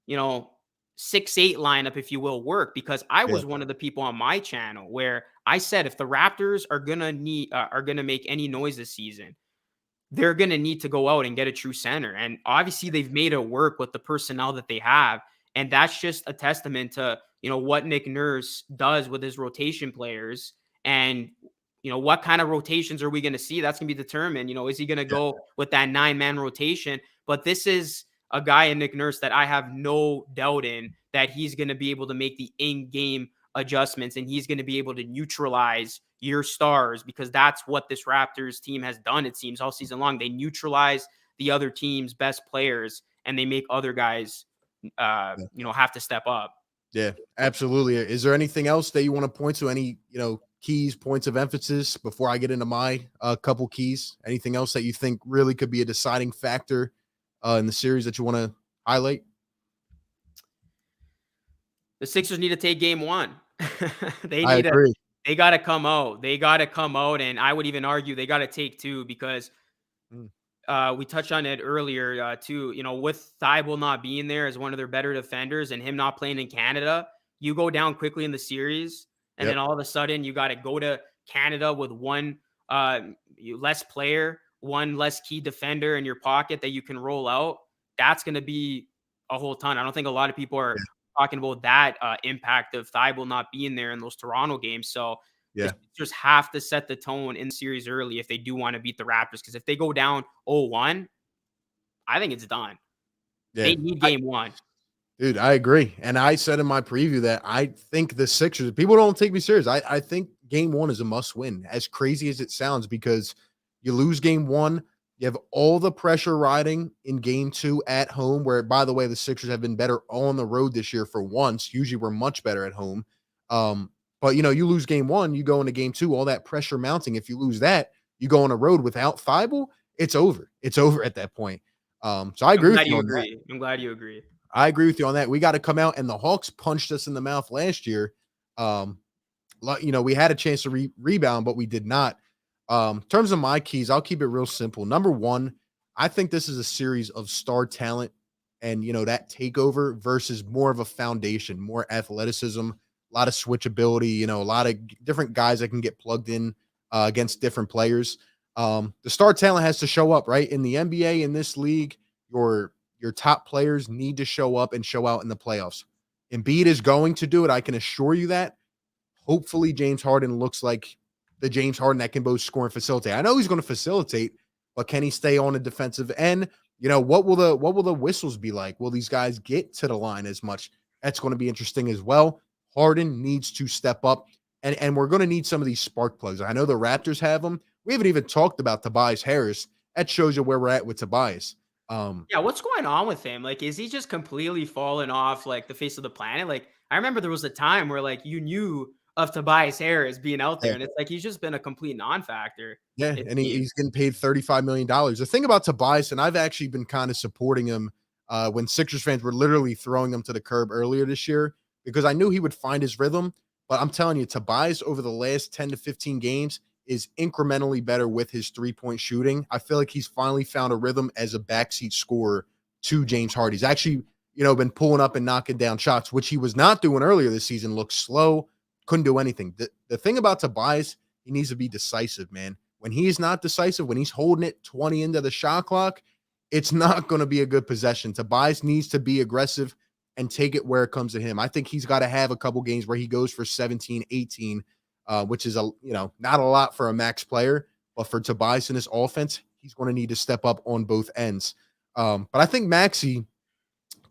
6-8 lineup, if you will, work because I was one of the people on my channel where I said if the Raptors are gonna make any noise this season, they're going to need to go out and get a true center. And obviously they've made it work with the personnel that they have. And that's just a testament to, what Nick Nurse does with his rotation players. And, what kind of rotations are we going to see? That's going to be determined. Is he going to go with that 9-man rotation? But this is a guy in Nick Nurse that I have no doubt in that he's going to be able to make the in-game adjustments and he's going to be able to neutralize your stars because that's what this Raptors team has done, it seems, all season long. They neutralize the other team's best players and they make other guys, have to step up. Yeah, absolutely. Is there anything else that you want to point to? Any, keys, points of emphasis before I get into my couple keys? Anything else that you think really could be a deciding factor in the series that you want to highlight? The Sixers need to take game one. I agree. They got to come out. They got to come out. And I would even argue they got to take two because we touched on it earlier too. With Thibault not being there as one of their better defenders and him not playing in Canada, you go down quickly in the series. And then all of a sudden you got to go to Canada with one less player, one less key defender in your pocket that you can roll out. That's going to be a whole ton. I don't think a lot of people are talking about that impact of Thibault not being there in those Toronto games. So just have to set the tone in the series early if they do want to beat the Raptors. Because if they go down 0-1, I think it's done. Yeah. They need game one. Dude, I agree. And I said in my preview that I think the Sixers, people don't take me serious. I think game one is a must win, as crazy as it sounds, because you lose game one, you have all the pressure riding in game two at home, where, by the way, the Sixers have been better on the road this year for once. Usually we're much better at home. But, you lose game one, you go into game two, all that pressure mounting. If you lose that, you go on a road without Thibault, it's over. It's over at that point. So I agree with you on that. I'm glad you agree. I agree with you on that. We got to come out, and the Hawks punched us in the mouth last year. We had a chance to rebound, but we did not. In terms of my keys, I'll keep it real simple. Number one, I think this is a series of star talent and, that takeover versus more of a foundation, more athleticism, a lot of switchability, a lot of different guys that can get plugged in against different players. The star talent has to show up, right? In the NBA, in this league, your top players need to show up and show out in the playoffs. Embiid is going to do it. I can assure you that. Hopefully James Harden looks like the James Harden that can both score and facilitate. I know he's going to facilitate, but can he stay on a defensive end? What will the whistles be like? Will these guys get to the line as much? That's going to be interesting as well. Harden needs to step up, and we're going to need some of these spark plugs. I know the Raptors have them. We haven't even talked about Tobias Harris. That shows you where we're at with Tobias. What's going on with him? Like, is he just completely fallen off like the face of the planet? Like, I remember there was a time where like you knew of Tobias Harris being out there, and it's like he's just been a complete non-factor. Yeah, and he's getting paid $35 million. The thing about Tobias, and I've actually been kind of supporting him when Sixers fans were literally throwing him to the curb earlier this year because I knew he would find his rhythm. But I'm telling you, Tobias over the last 10 to 15 games is incrementally better with his three-point shooting. I feel like he's finally found a rhythm as a backseat scorer to James Harden. He's actually, been pulling up and knocking down shots, which he was not doing earlier this season. Looks slow, couldn't do anything. The thing about Tobias, he needs to be decisive, man. When he's not decisive, when he's holding it 20 into the shot clock, it's not going to be a good possession. Tobias needs to be aggressive and take it where it comes to him. I think he's got to have a couple games where he goes for 17, 18, which is not a lot for a max player, but for Tobias in his offense, he's going to need to step up on both ends. But I think Maxey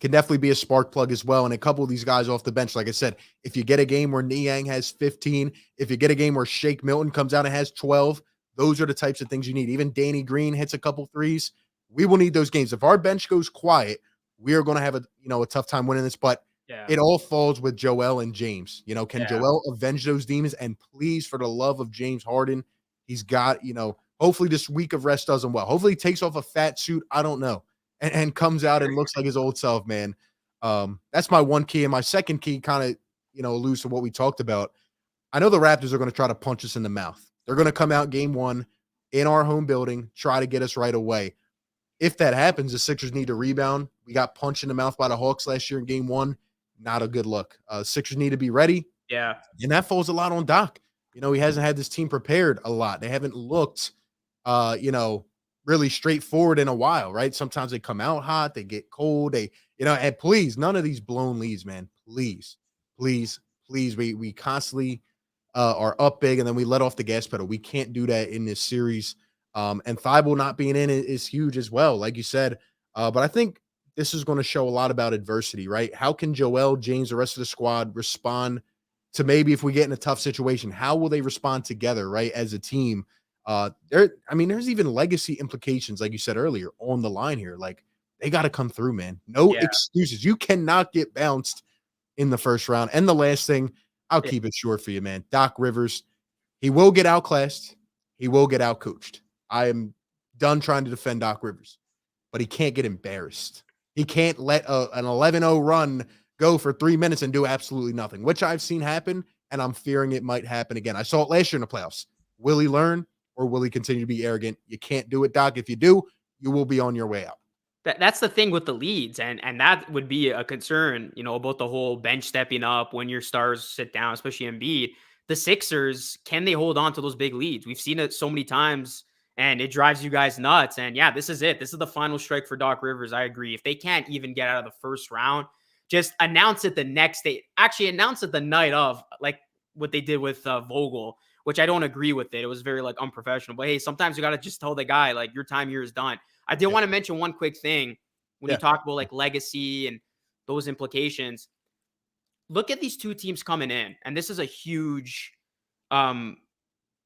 can definitely be a spark plug as well. And a couple of these guys off the bench, like I said, if you get a game where Niang has 15, if you get a game where Shake Milton comes out and has 12, those are the types of things you need. Even Danny Green hits a couple threes. We will need those games. If our bench goes quiet, we are going to have a tough time winning this. But it all falls with Joel and James. Can Joel avenge those demons? And please, for the love of James Harden, he's got, hopefully this week of rest does him well. Hopefully he takes off a fat suit. I don't know. And comes out and looks like his old self, man. That's my one key. And my second key kind of, alludes to what we talked about. I know the Raptors are going to try to punch us in the mouth. They're going to come out game one in our home building, try to get us right away. If that happens, the Sixers need to rebound. We got punched in the mouth by the Hawks last year in game one. Not a good look. Sixers need to be ready. Yeah. And that falls a lot on Doc. He hasn't had this team prepared a lot. They haven't looked, really straightforward in a while, right? Sometimes they come out hot, they get cold, and please, none of these blown leads, man. Please. We constantly are up big and then we let off the gas pedal. We can't do that in this series. And Thibault not being in it is huge as well, like you said. But I think this is going to show a lot about adversity, right? How can Joel, James, the rest of the squad respond to maybe if we get in a tough situation? How will they respond together, right, as a team? There's even legacy implications, like you said earlier, on the line here. Like, they got to come through, man. No excuses. You cannot get bounced in the first round. And the last thing, I'll keep it short for you, man. Doc Rivers, he will get outclassed. He will get outcoached. I am done trying to defend Doc Rivers, but he can't get embarrassed. He can't let an 11-0 run go for 3 minutes and do absolutely nothing, which I've seen happen, and I'm fearing it might happen again. I saw it last year in the playoffs. Will he learn? Or will he continue to be arrogant? You can't do it, Doc. If you do, you will be on your way out. That's the thing with the leads, and that would be a concern, about the whole bench stepping up when your stars sit down, especially Embiid. The Sixers, can they hold on to those big leads? We've seen it so many times, and it drives you guys nuts. And this is it. This is the final strike for Doc Rivers. I agree. If they can't even get out of the first round, just announce it the next day. Actually, announce it the night of, like what they did with Vogel, which I don't agree with it. It was very unprofessional. But hey, sometimes you got to just tell the guy, your time here is done. I did want to mention one quick thing when you talk about legacy and those implications. Look at these two teams coming in, and this is a huge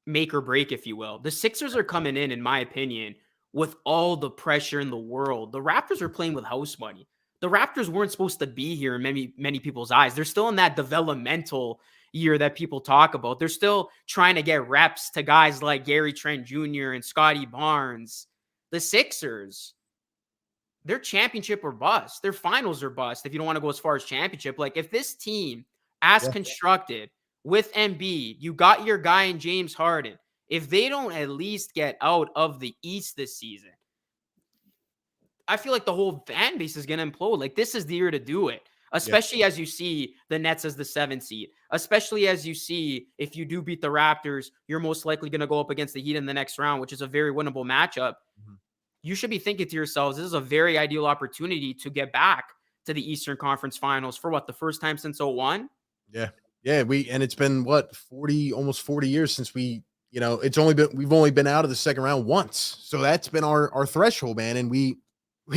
make or break, if you will. The Sixers are coming in my opinion, with all the pressure in the world. The Raptors are playing with house money. The Raptors weren't supposed to be here in many people's eyes. They're still in that developmental year that people talk about. They're still trying to get reps to guys like Gary Trent Jr. and Scotty Barnes. The Sixers, they're championship or bust. Their finals or bust if you don't want to go as far as championship. If this team, as constructed with Embiid, you got your guy in James Harden, if they don't at least get out of the East this season, I feel like the whole fan base is going to implode. This is the year to do it. Especially as you see the Nets as the 7th seed, especially as you see if you do beat the Raptors, you're most likely going to go up against the Heat in the next round, which is a very winnable matchup. Mm-hmm. You should be thinking to yourselves, this is a very ideal opportunity to get back to the Eastern Conference Finals for the first time since 2001? Yeah. And it's been almost 40 years since we've only been out of the second round once. So that's been our threshold, man. And we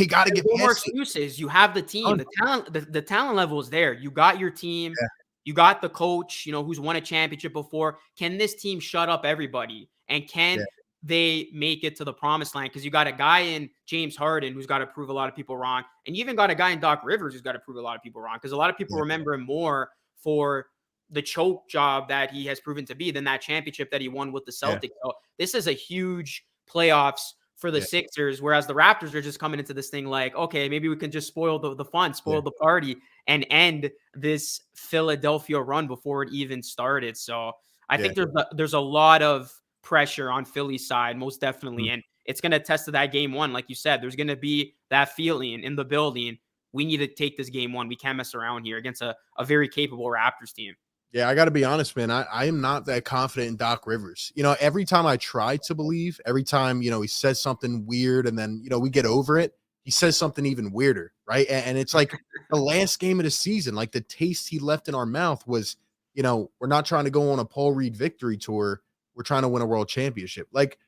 got to get no more excuses. You have the team, the talent level is there. You got your team, you got the coach, who's won a championship before. Can this team shut up everybody? And can they make it to the promised land? Because you got a guy in James Harden who's got to prove a lot of people wrong. And you even got a guy in Doc Rivers who's got to prove a lot of people wrong. Because a lot of people remember him more for the choke job that he has proven to be than that championship that he won with the Celtics. So this is a huge playoffs for the Sixers, whereas the Raptors are just coming into this thing okay, maybe we can just spoil the fun, spoil the party, and end this Philadelphia run before it even started. So I think there's a lot of pressure on Philly's side, most definitely, and it's going to test to that game one. Like you said, there's going to be that feeling in the building. We need to take this game one. We can't mess around here against a very capable Raptors team. Yeah, I got to be honest, man. I am not that confident in Doc Rivers. Every time I try to believe, every time, he says something weird and then, we get over it, he says something even weirder, right? And it's like the last game of the season, like the taste he left in our mouth was, we're not trying to go on a Paul Reed victory tour. We're trying to win a world championship. Like,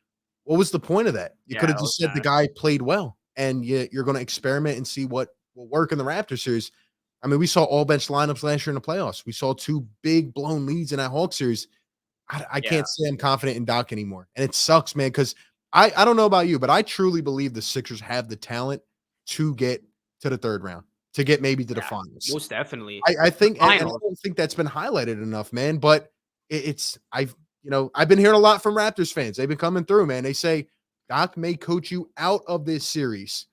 what was the point of that? You could Yeah, have that just was said the bad. guy played well and you're going to experiment and see what will work in the Raptors series. I mean, we saw all bench lineups last year in the playoffs. We saw 2 big blown leads in that Hawks series. I Yeah, can't say I'm confident in Doc anymore. And it sucks, man, because I don't know about you, but I truly believe the Sixers have the talent to get to the 3rd round, to get maybe to the yeah, finals. most definitely. I The think, and I finals. don't think that's been highlighted enough, man. But I've been hearing a lot from Raptors fans. They've been coming through, man. They say Doc may coach you out of this series.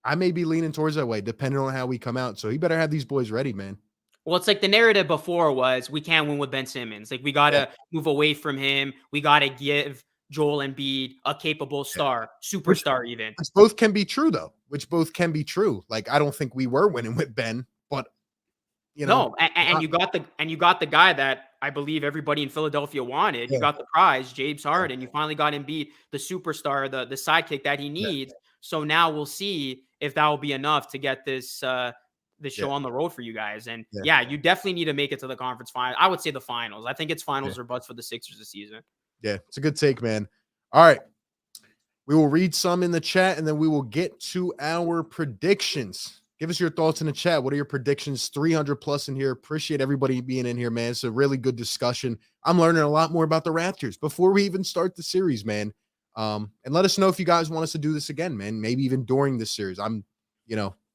I may be leaning towards that way, depending on how we come out. So he better have these boys ready, man. Well, it's like the narrative before was we can't win with Ben Simmons. Like we got Yeah, to move away from him. We got to give Joel Embiid a capable yeah. star, Which superstar even. which both can be true, though. Which both can be true. Like I don't think we were winning with Ben, but No, and not, you got the guy that I believe everybody in Philadelphia wanted. You yeah, got the prize, James yeah, Harden. You finally got Embiid, the superstar, the sidekick that he yeah, needs. So now we'll see if that will be enough to get this yeah, show on the road for you guys. And yeah, yeah, you definitely need to make it to the conference final. I would say the finals. I think it's yeah, finals or buts for the Sixers this season. yeah. It's a good take, man. All right. We will read some in the chat and then we will get to our predictions. Give us your thoughts in the chat. What are your predictions? 300 plus in here. Appreciate everybody being in here, man. It's a really good discussion. I'm learning a lot more about the Raptors before we even start the series, man. And let us know if you guys want us to do this again, man. Maybe even during this series. I'm,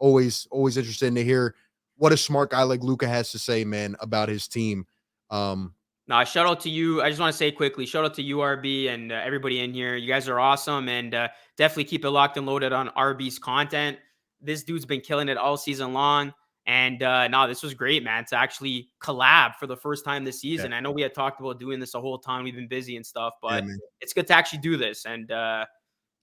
always interested to hear what a smart guy like Luca has to say, man, about his team. Nah, shout out to you. I just want to say quickly, shout out to you, RB, and everybody in here. You guys are awesome, and definitely keep it locked and loaded on RB's content. This dude's been killing it all season long, and no, this was great, man. To actually collab for the first time this Yeah, season. I know we had talked about doing this the whole time. We've been busy and stuff, yeah, but man. it's good to actually do this, and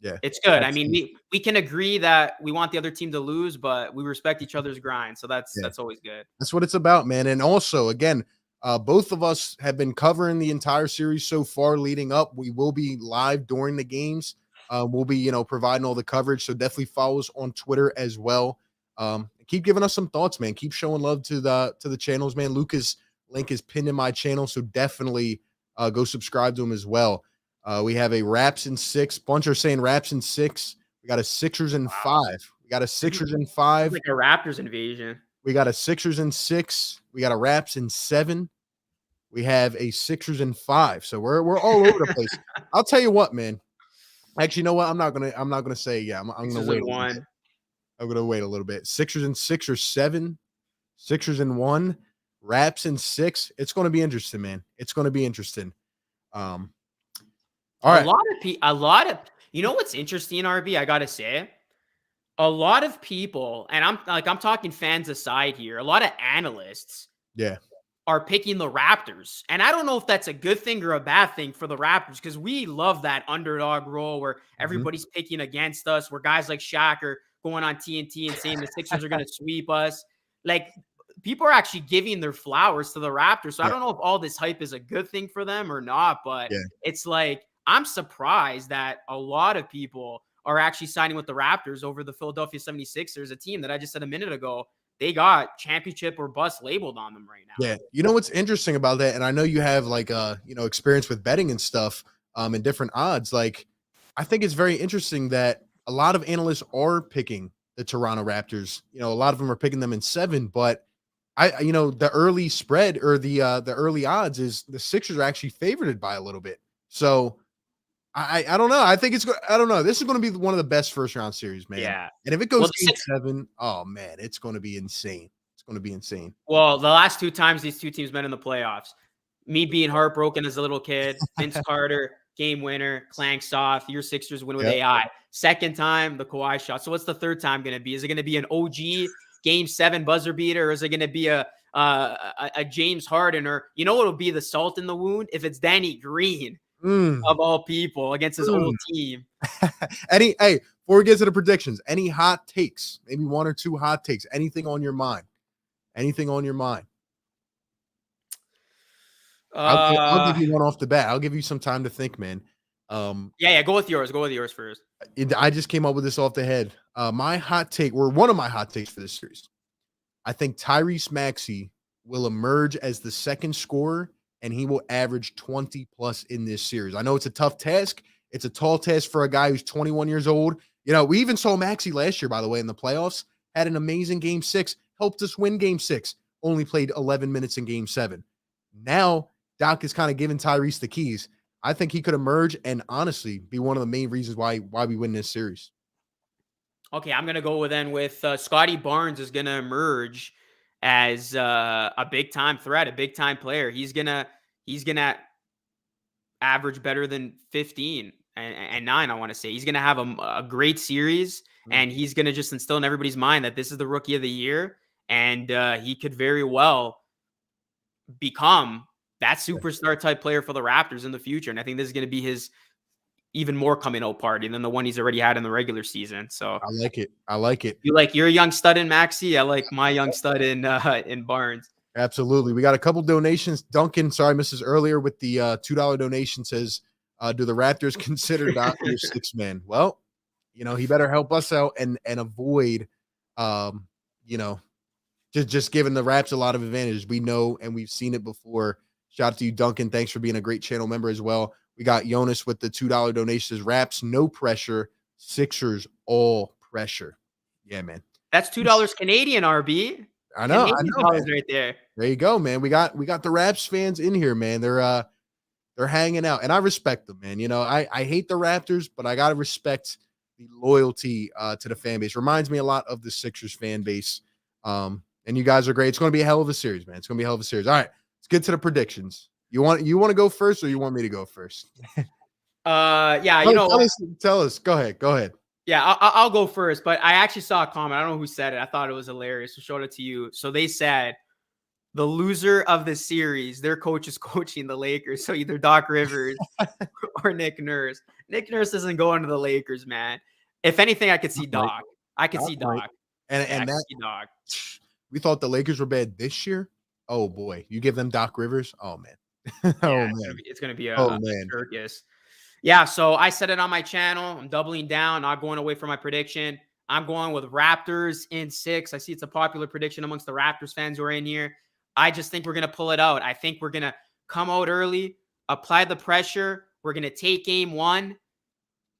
Yeah. it's good. I mean, Absolutely. we can agree that we want the other team to lose, but we respect each other's grind, so that's Yeah. that's always good. That's what it's about, man. And also, again, both of us have been covering the entire series so far leading up. We will be live during the games. We'll be, providing all the coverage. So definitely follow us on Twitter as well. Keep giving us some thoughts, man. Keep showing love to the channels, man. Luca's link is pinned in my channel, so definitely go subscribe to him as well. We have a Raps in 6. Bunch are saying Raps in 6. We got a Sixers in Wow, 5. We got a Sixers in it's 5. like a Raptors invasion. We got a Sixers in 6. We got a Raps in 7. We have a Sixers in 5. So we're all over the place. I'll tell you what, man. Actually, you know what? I'm not gonna say yeah. I'm gonna Sixers wait and a little bit. one. I'm gonna wait a little bit. Sixers in 6 or 7. Sixers in 1. Raps in 6. It's gonna be interesting, man. It's gonna be interesting. Um, all A right. lot of people, a lot of, you know what's interesting, RB? I gotta say, a lot of people, and I'm talking fans aside here, a lot of analysts Yeah. are picking the Raptors. And I don't know if that's a good thing or a bad thing for the Raptors because we love that underdog role where Mhm. everybody's picking against us, where guys like Shaq are going on TNT and saying the Sixers are going to sweep us. Like, people are actually giving their flowers to the Raptors. So I Yeah. don't know if all this hype is a good thing for them or not, but Yeah. it's like, I'm surprised that a lot of people are actually signing with the Raptors over the Philadelphia 76ers, a team that I just said a minute ago they got championship or bust labeled on them right now. Yeah. You know what's interesting about that? And I know you have like experience with betting and stuff, and different odds. Like, I think it's very interesting that a lot of analysts are picking the Toronto Raptors. A lot of them are picking them in 7, but the early spread or the early odds is the Sixers are actually favored by a little bit. So I don't know. I think I don't know. This is going to be one of the best first round series, man. Yeah. And if it Well, goes game 7, oh man, it's going to be insane. It's going to be insane. well, the last 2 times these 2 teams met in the playoffs, me being heartbroken as a little kid, Vince Carter, game winner, clanks off, your Sixers win with Yep. AI. Second time, the Kawhi shot. So what's the third time going to be? Is it going to be an OG game 7 buzzer beater, or is it going to be a James Harden, or it'll be the salt in the wound if it's Danny Green Mm. of all people against his old team. Before we get to the predictions, any hot takes? Maybe 1 or 2 hot takes. Anything on your mind? Anything on your mind? I'll Uh, give you one off the bat. I'll give you some time to think, man. yeah. Go with yours. Go with yours first. I just came up with this off the head. My hot take, or one of my hot takes for this series, I think Tyrese Maxey will emerge as the second scorer, and he will average 20 plus in this series. I know it's a tough task. It's a tall task for a guy who's 21 years old. You know, we even saw Maxey last year, by the way, in the playoffs, had an amazing game 6, helped us win game 6, only played 11 minutes in game 7. Now, Doc is kind of giving Tyrese the keys. I think he could emerge and honestly be one of the main reasons why we win this series. Okay, I'm gonna go with Scotty Barnes is gonna emerge as a big time threat, a big time player. He's gonna average better than 15 and 9. I want to say he's gonna have a great series, and he's gonna just instill in everybody's mind that this is the rookie of the year, and he could very well become that superstar type player for the Raptors in the future. And I think this is going to be his even more coming out party than the one he's already had in the regular season. So I like it. I like it. you like your young stud in Maxey. I like my young stud in Barnes. Absolutely. We got a couple donations. Duncan, sorry, Mrs. Earlier with the $2 donation says, do the Raptors consider Doc your 6th man? Well, you know, he better help us out and avoid, you know, just giving the Raps a lot of advantages. We know, and we've seen it before. Shout out to you, Duncan. Thanks for being a great channel member as well. We got Jonas with the $2 donation. Raps, no pressure. Sixers, all pressure. Yeah, man. That's $2 Canadian, RB. I know. Dollars right there. There you go, man. We got the Raps fans in here, man. They're hanging out, and I respect them, man. You know, I hate the Raptors, but I gotta respect the loyalty to the fan base. Reminds me a lot of the Sixers fan base. And you guys are great. It's going to be a hell of a series, man. It's going to be a hell of a series. All right, let's get to the predictions. You want to go first, or you want me to go first? Yeah, tell us. Go ahead. Yeah, I'll go first, but I actually saw a comment. I don't know who said it. I thought it was hilarious. So showed it to you. So they said the loser of the series, their coach is coaching the Lakers. So either Doc Rivers or Nick Nurse. Nick Nurse isn't going to the Lakers, man. If anything, I could see Doc. I could see Doc. And that Doc. We thought the Lakers were bad this year. Oh boy, you give them Doc Rivers. Oh man. It's gonna be a circus. Yeah, so I said it on my channel. I'm doubling down, not going away from my prediction. I'm going with Raptors in 6. I see it's a popular prediction amongst the Raptors fans who are in here. I just think we're going to pull it out. I think we're going to come out early, apply the pressure. We're going to take game 1,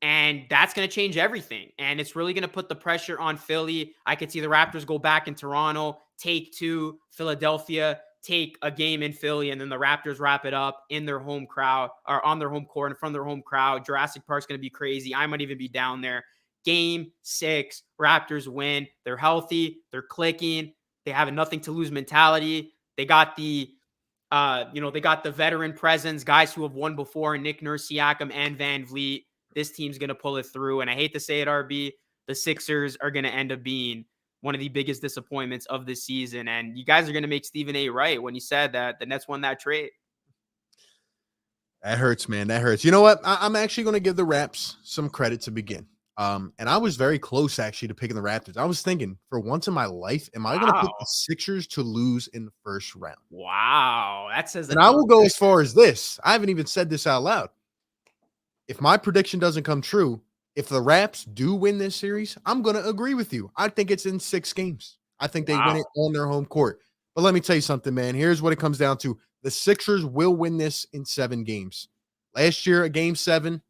and that's going to change everything. And it's really going to put the pressure on Philly. I could see the Raptors go back in Toronto, take 2, Philadelphia, take a game in Philly, and then the Raptors wrap it up in their home crowd or on their home court in front of their home crowd. Jurassic Park's going to be crazy. I might even be down there. Game 6, Raptors win. They're healthy. They're clicking. They have a nothing to lose mentality. They got the, they got the veteran presence, guys who have won before, Nick Nurse, Siakam, and Van Vliet. This team's going to pull it through. And I hate to say it, RB, the Sixers are going to end up being one of the biggest disappointments of this season. And you guys are going to make Stephen A. right when you said that the Nets won that trade. That hurts, man. That hurts. You know what? I'm actually going to give the Raps some credit to begin. And I was very close, actually, to picking the Raptors. I was thinking, for once in my life, am I going to pick the Sixers to lose in the first round? Wow. That says and I will go as far as this. I haven't even said this out loud. If my prediction doesn't come true, if the Raps do win this series, I'm going to agree with you. I think it's in 6 games. I think they win it on their home court. But let me tell you something, man. Here's what it comes down to. The Sixers will win this in 7 games. Last year, a game 7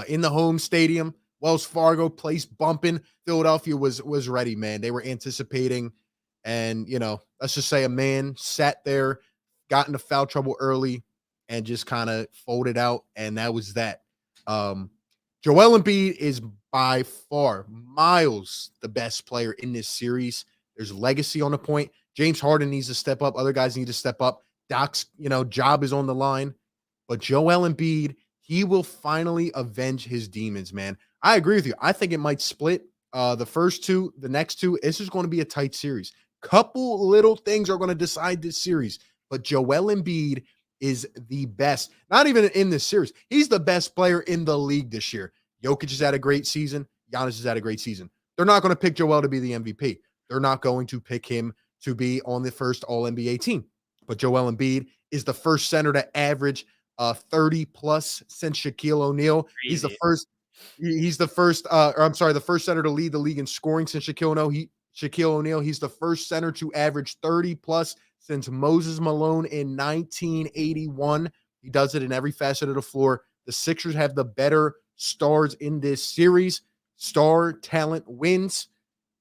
in the home stadium, Wells Fargo, place bumping. Philadelphia was ready, man. They were anticipating. And, let's just say a man sat there, got into foul trouble early, and just kind of folded out. And that was that. Joel Embiid is by far, miles, the best player in this series. There's legacy on the point. James Harden needs to step up. Other guys need to step up. Doc's, job is on the line. But Joel Embiid, he will finally avenge his demons, man. I agree with you. I think it might split the first 2, the next 2. This is going to be a tight series. Couple little things are going to decide this series. But Joel Embiid is the best. Not even in this series. He's the best player in the league this year. Jokic has had a great season. Giannis has had a great season. They're not going to pick Joel to be the MVP. They're not going to pick him to be on the first All-NBA team. But Joel Embiid is the first center to average 30 plus since Shaquille O'Neal. Crazy. He's the first, or I'm sorry, the first center to lead the league in scoring since Shaquille O'Neal. He's the first center to average 30 plus since Moses Malone in 1981. He does it in every facet of the floor. The Sixers have the better stars in this series. Star talent wins,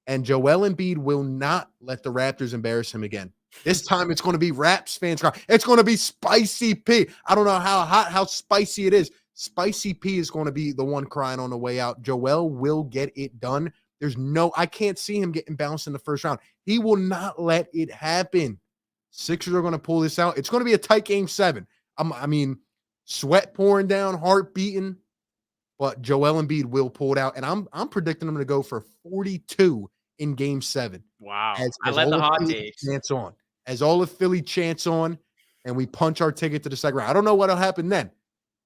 and Joel Embiid will not let the Raptors embarrass him again. This time it's going to be Raps fans cry. It's going to be Spicy P. I don't know how hot, how spicy it is. Spicy P is going to be the one crying on the way out. Joel will get it done. I can't see him getting bounced in the first round. He will not let it happen. Sixers are going to pull this out. It's going to be a tight game 7. I mean, sweat pouring down, heart beating, but Joel Embiid will pull it out. And I'm predicting him to go for 42 in game 7. Wow. As I let the hot takes. As all of Philly chants on, and we punch our ticket to the second round. I don't know what'll happen then,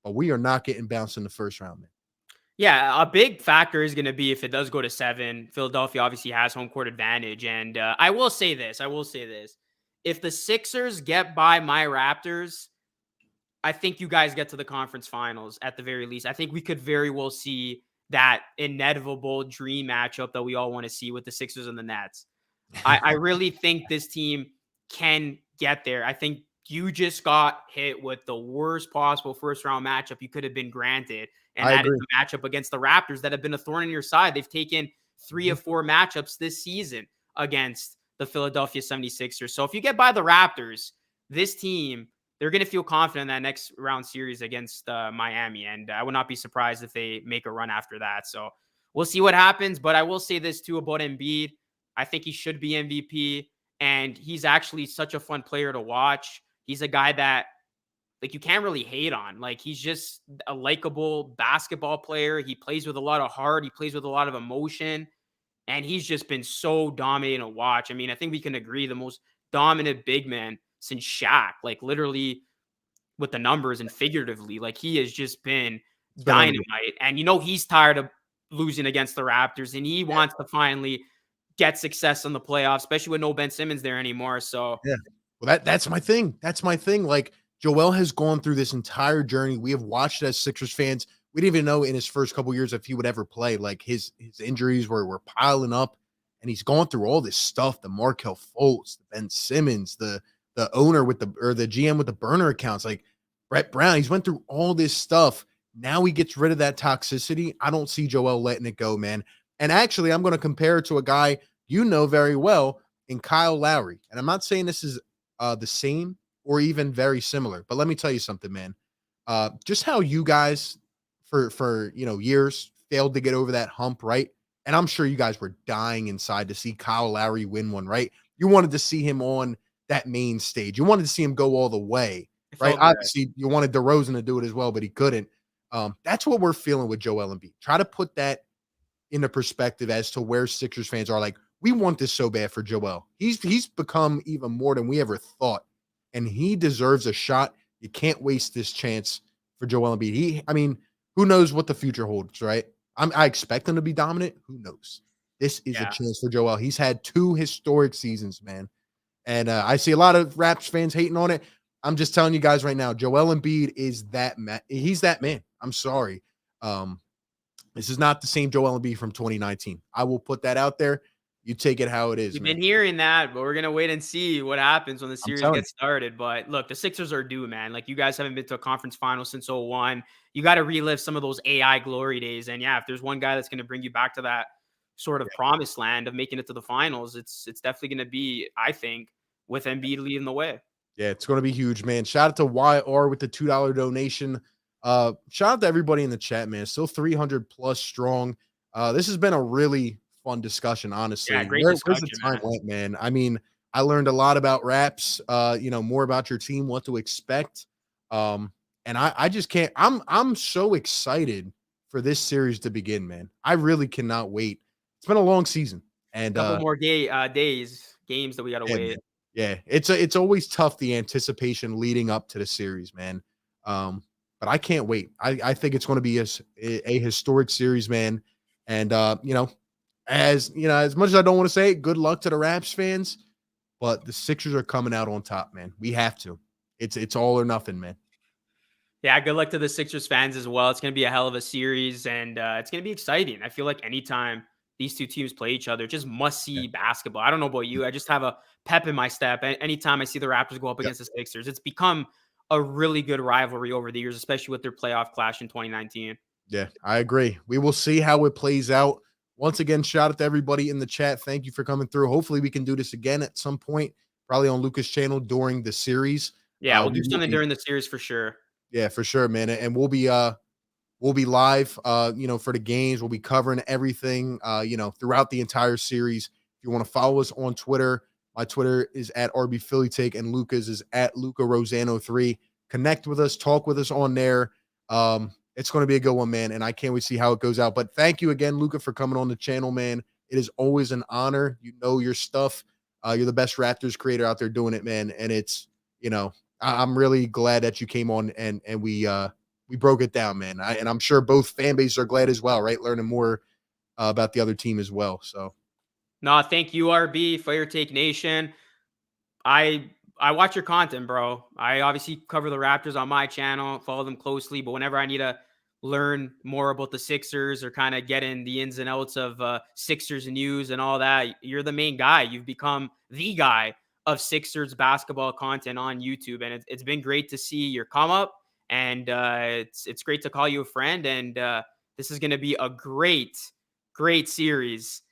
but we are not getting bounced in the first round, man. Yeah, a big factor is going to be if it does go to 7. Philadelphia obviously has home court advantage. And I will say this. If the Sixers get by my Raptors, I think you guys get to the conference finals at the very least. I think we could very well see that inevitable dream matchup that we all want to see with the Sixers and the Nets. I really think this team can get there. I think you just got hit with the worst possible first round matchup you could have been granted. And that is the matchup against the Raptors that have been a thorn in your side. They've taken 3 of 4 matchups this season against the Philadelphia 76ers. So if you get by the Raptors, this team, they're going to feel confident in that next round series against Miami. And I would not be surprised if they make a run after that. So we'll see what happens. But I will say this too about Embiid. I think he should be MVP. And he's actually such a fun player to watch. He's a guy that, like, you can't really hate on. Like, he's just a likable basketball player. He plays with a lot of heart. He plays with a lot of emotion. And he's just been so dominating to watch. I mean, I think we can agree the most dominant big man since Shaq, like literally with the numbers and figuratively, like he has just been dynamite. And, he's tired of losing against the Raptors and he wants to finally get success in the playoffs, especially with no Ben Simmons there anymore. So, yeah, well, that's my thing. That's my thing. Like, Joel has gone through this entire journey. We have watched it as Sixers fans. We didn't even know in his first couple years if he would ever play. Like, his injuries were piling up, and he's gone through all this stuff. The Markelle Fultz, the Ben Simmons, the owner with the GM with the burner accounts, like Brett Brown. He's went through all this stuff. Now he gets rid of that toxicity. I don't see Joel letting it go, man. And actually, I'm going to compare it to a guy you know very well in Kyle Lowry. And I'm not saying this is the same or even very similar, but let me tell you something, man. Just how you guys for years failed to get over that hump, right? And I'm sure you guys were dying inside to see Kyle Lowry win one, right? You wanted to see him on that main stage. You wanted to see him go all the way, right? Obviously, you wanted DeRozan to do it as well, but he couldn't. That's what we're feeling with Joel Embiid. Try to put that into perspective as to where Sixers fans are. Like, we want this so bad for Joel. He's become even more than we ever thought, and he deserves a shot. You can't waste this chance for Joel Embiid. Who knows what the future holds, right? I expect him to be dominant. Who knows? This is a chance for Joel. He's had 2 historic seasons, man. And I see a lot of Raps fans hating on it. I'm just telling you guys right now, Joel Embiid is that man. He's that man. I'm sorry. This is not the same Joel Embiid from 2019. I will put that out there. You take it how it is. We've been hearing that, but we're going to wait and see what happens when the series gets started. But look, the Sixers are due, man. Like, you guys haven't been to a conference final since 2001. You got to relive some of those AI glory days. And yeah, if there's one guy that's going to bring you back to that sort of promised land of making it to the finals, it's definitely going to be, I think, with Embiid leading the way. Yeah, it's going to be huge, man. Shout out to YR with the $2 donation. Shout out to everybody in the chat, man. Still 300 plus strong. This has been a really fun discussion, honestly. Yeah, great discussion, where's the time went, man? I mean, I learned a lot about Raps, more about your team, what to expect. And I just can't. I'm so excited for this series to begin, man. I really cannot wait. It's been a long season, and a couple more games that we got to wait. Man. Yeah, it's always tough, the anticipation leading up to the series, man. But I can't wait. I think it's going to be a historic series, man. And as much as I don't want to say it, good luck to the Raps fans. but the Sixers are coming out on top, man. We have to. It's all or nothing, man. Yeah, good luck to the Sixers fans as well. It's going to be a hell of a series, and it's going to be exciting. I feel like anytime these two teams play each other, just must-see basketball. I don't know about you. I just have a pep in my step. Anytime I see the Raptors go up against the Sixers, it's become a really good rivalry over the years, especially with their playoff clash in 2019. Yeah, I agree. We will see how it plays out. Once again, shout out to everybody in the chat. Thank you for coming through. Hopefully we can do this again at some point, probably on Luca's channel during the series. Yeah, we'll do something during the series for sure. Yeah, for sure, man. And we'll be live for the games. We'll be covering everything throughout the entire series. If you want to follow us on Twitter, my Twitter is at RB Philly Take and Luca's is at Luca Rosano 3. Connect with us, talk with us on there. It's going to be a good one, man, and I can't wait to see how it goes out. But thank you again, Luca, for coming on the channel, man. It is always an honor. You know your stuff. You're the best Raptors creator out there doing it, man. And it's, I'm really glad that you came on and we broke it down, man. And I'm sure both fan bases are glad as well, right? Learning more about the other team as well. So, no, thank you, RB, Fire Take Nation. I watch your content, bro. I obviously cover the Raptors on my channel, follow them closely, but whenever I need to learn more about the Sixers or kind of get in the ins and outs of Sixers news and all that, you're the main guy. You've become the guy of Sixers basketball content on YouTube, and it's been great to see your come up, and it's great to call you a friend, and this is going to be a great series.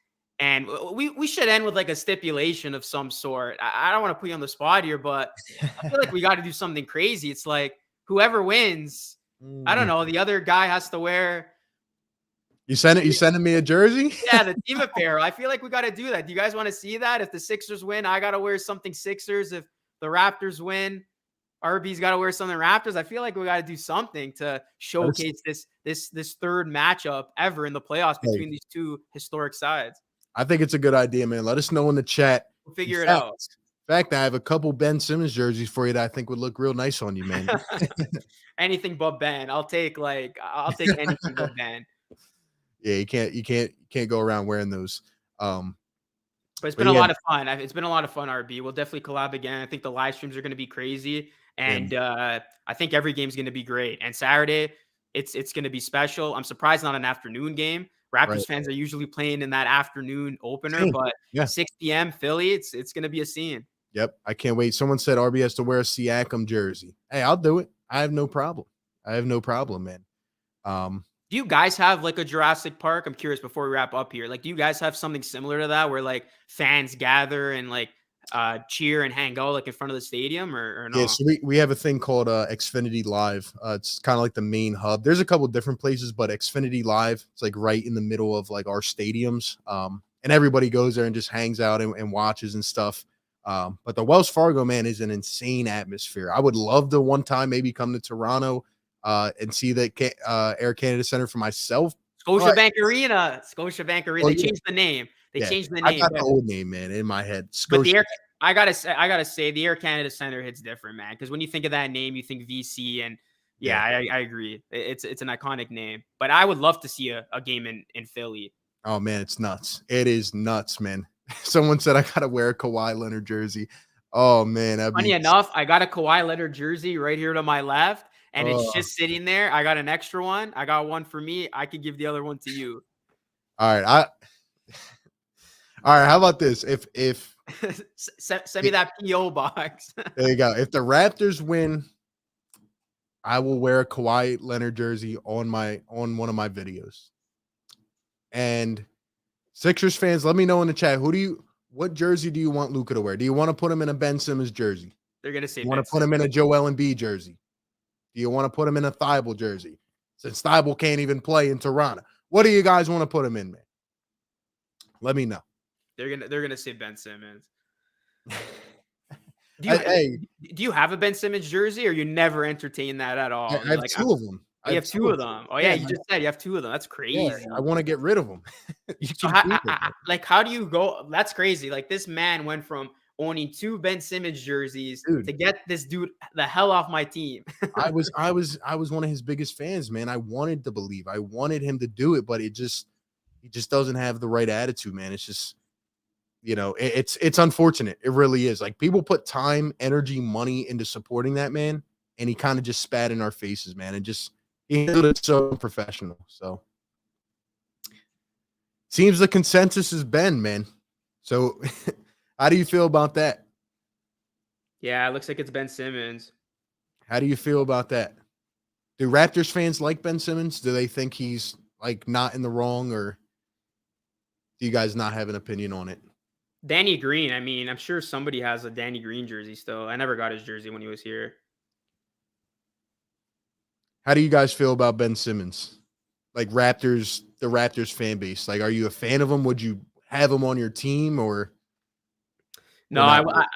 And we should end with like a stipulation of some sort. I don't want to put you on the spot here, but I feel like we got to do something crazy. It's like whoever wins, I don't know, the other guy has to wear. You sending me a jersey? Yeah, the team apparel. I feel like we got to do that. Do you guys want to see that? If the Sixers win, I got to wear something Sixers. If the Raptors win, RB's got to wear something Raptors. I feel like we got to do something to showcase this third matchup ever in the playoffs between these two historic sides. I think it's a good idea, man. Let us know in the chat. We'll figure it out. In fact, I have a couple Ben Simmons jerseys for you that I think would look real nice on you, man. Anything but Ben. I'll take anything but Ben. Yeah, you can't go around wearing those. But it's been a lot of fun. It's been a lot of fun, RB. We'll definitely collab again. I think the live streams are going to be crazy, and I think every game's going to be great. And Saturday, it's going to be special. I'm surprised not an afternoon game. Raptors fans are usually playing in that afternoon opener, but 6 p.m. Philly, it's going to be a scene. Yep, I can't wait. Someone said RB has to wear a Siakam jersey. Hey, I'll do it. I have no problem, man. Do you guys have like a Jurassic Park? I'm curious before we wrap up here. Like, do you guys have something similar to that where like fans gather and like cheer and hang out like in front of the stadium or no? Yeah, so we have a thing called Xfinity Live. It's kind of like the main hub. There's a couple different places, but Xfinity Live, it's like right in the middle of like our stadiums. And everybody goes there and just hangs out and watches and stuff. But the Wells Fargo, man, is an insane atmosphere. I would love to one time maybe come to Toronto and see the Air Canada Center for myself. Scotiabank Arena. They changed the name. They changed the name. I got the old name, man, in my head. But I gotta say, the Air Canada Center hits different, man. Because when you think of that name, you think VC, and I agree. It's an iconic name. But I would love to see a game in Philly. Oh man, it's nuts. It is nuts, man. Someone said I gotta wear a Kawhi Leonard jersey. Oh man, funny enough, I got a Kawhi Leonard jersey right here to my left, and it's just sitting there. I got an extra one. I got one for me. I could give the other one to you. All right, all right. How about this? If send me that PO box. There you go. If the Raptors win, I will wear a Kawhi Leonard jersey on one of my videos. And Sixers fans, let me know in the chat. What jersey do you want Luca to wear? Do you want to put him in a Ben Simmons jersey? They're gonna say. You want to put him in a Joel Embiid jersey? Do you want to put him in a Thibault jersey? Since Thibault can't even play in Toronto, what do you guys want to put him in, man? Let me know. They're gonna say Ben Simmons. Do you have a Ben Simmons jersey, or you never entertain that at all? I have two of them. You have two of them. Oh yeah, you just said you have two of them. That's crazy. Yeah, I want to get rid of them. So how do you go? That's crazy. Like, this man went from owning two Ben Simmons jerseys to get this dude the hell off my team. I was one of his biggest fans, man. I wanted to believe. I wanted him to do it, but he just doesn't have the right attitude, man. It's just, it's unfortunate. It really is. Like, people put time, energy, money into supporting that man, and he kind of just spat in our faces, man, and just he handled it so unprofessional. So seems the consensus is Ben, man. So how do you feel about that? Yeah, it looks like it's Ben Simmons. How do you feel about that? Do Raptors fans like Ben Simmons? Do they think he's like not in the wrong, or do you guys not have an opinion on it? Danny Green. I mean, I'm sure somebody has a Danny Green jersey still. I never got his jersey when he was here. How do you guys feel about Ben Simmons? Like, the Raptors fan base. Like, are you a fan of him? Would you have him on your team, or No, not?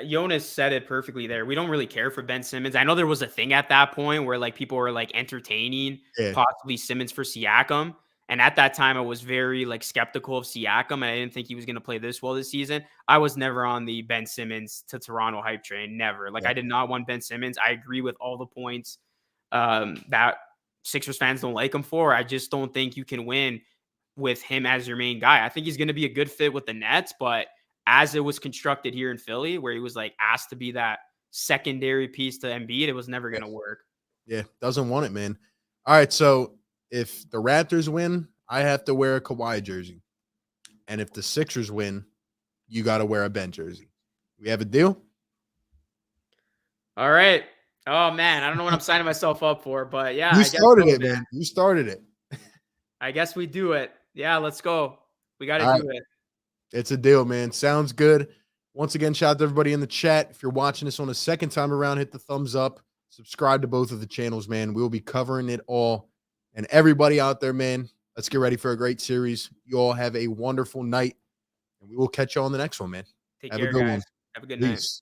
Jonas said it perfectly there. We don't really care for Ben Simmons. I know there was a thing at that point where like people were like entertaining Yeah. possibly Simmons for Siakam. And at that time, I was very like skeptical of Siakam, and I didn't think he was going to play this well this season. I was never on the Ben Simmons to Toronto hype train. Never. Like, Yeah. I did not want Ben Simmons. I agree with all the points that Sixers fans don't like him for. I just don't think you can win with him as your main guy. I think he's going to be a good fit with the Nets, but as it was constructed here in Philly, where he was like asked to be that secondary piece to Embiid, it was never going to work. Yeah, doesn't want it, man. All right, so if the Raptors win, I have to wear a Kawhi jersey. And if the Sixers win, you got to wear a Ben jersey. We have a deal? All right. Oh, man. I don't know what I'm signing myself up for, but yeah. You I guess started so, it, man. You started it. I guess we do it. Yeah, let's go. We got All to do it. It's a deal, man. Sounds good. Once again, shout out to everybody in the chat. If you're watching this on a second time around, hit the thumbs up. Subscribe to both of the channels, man. We'll be covering it all. And everybody out there, man, let's get ready for a great series. You all have a wonderful night, and we will catch you on the next one, man. Take Have care, a good guys. one. Have a good night. Peace.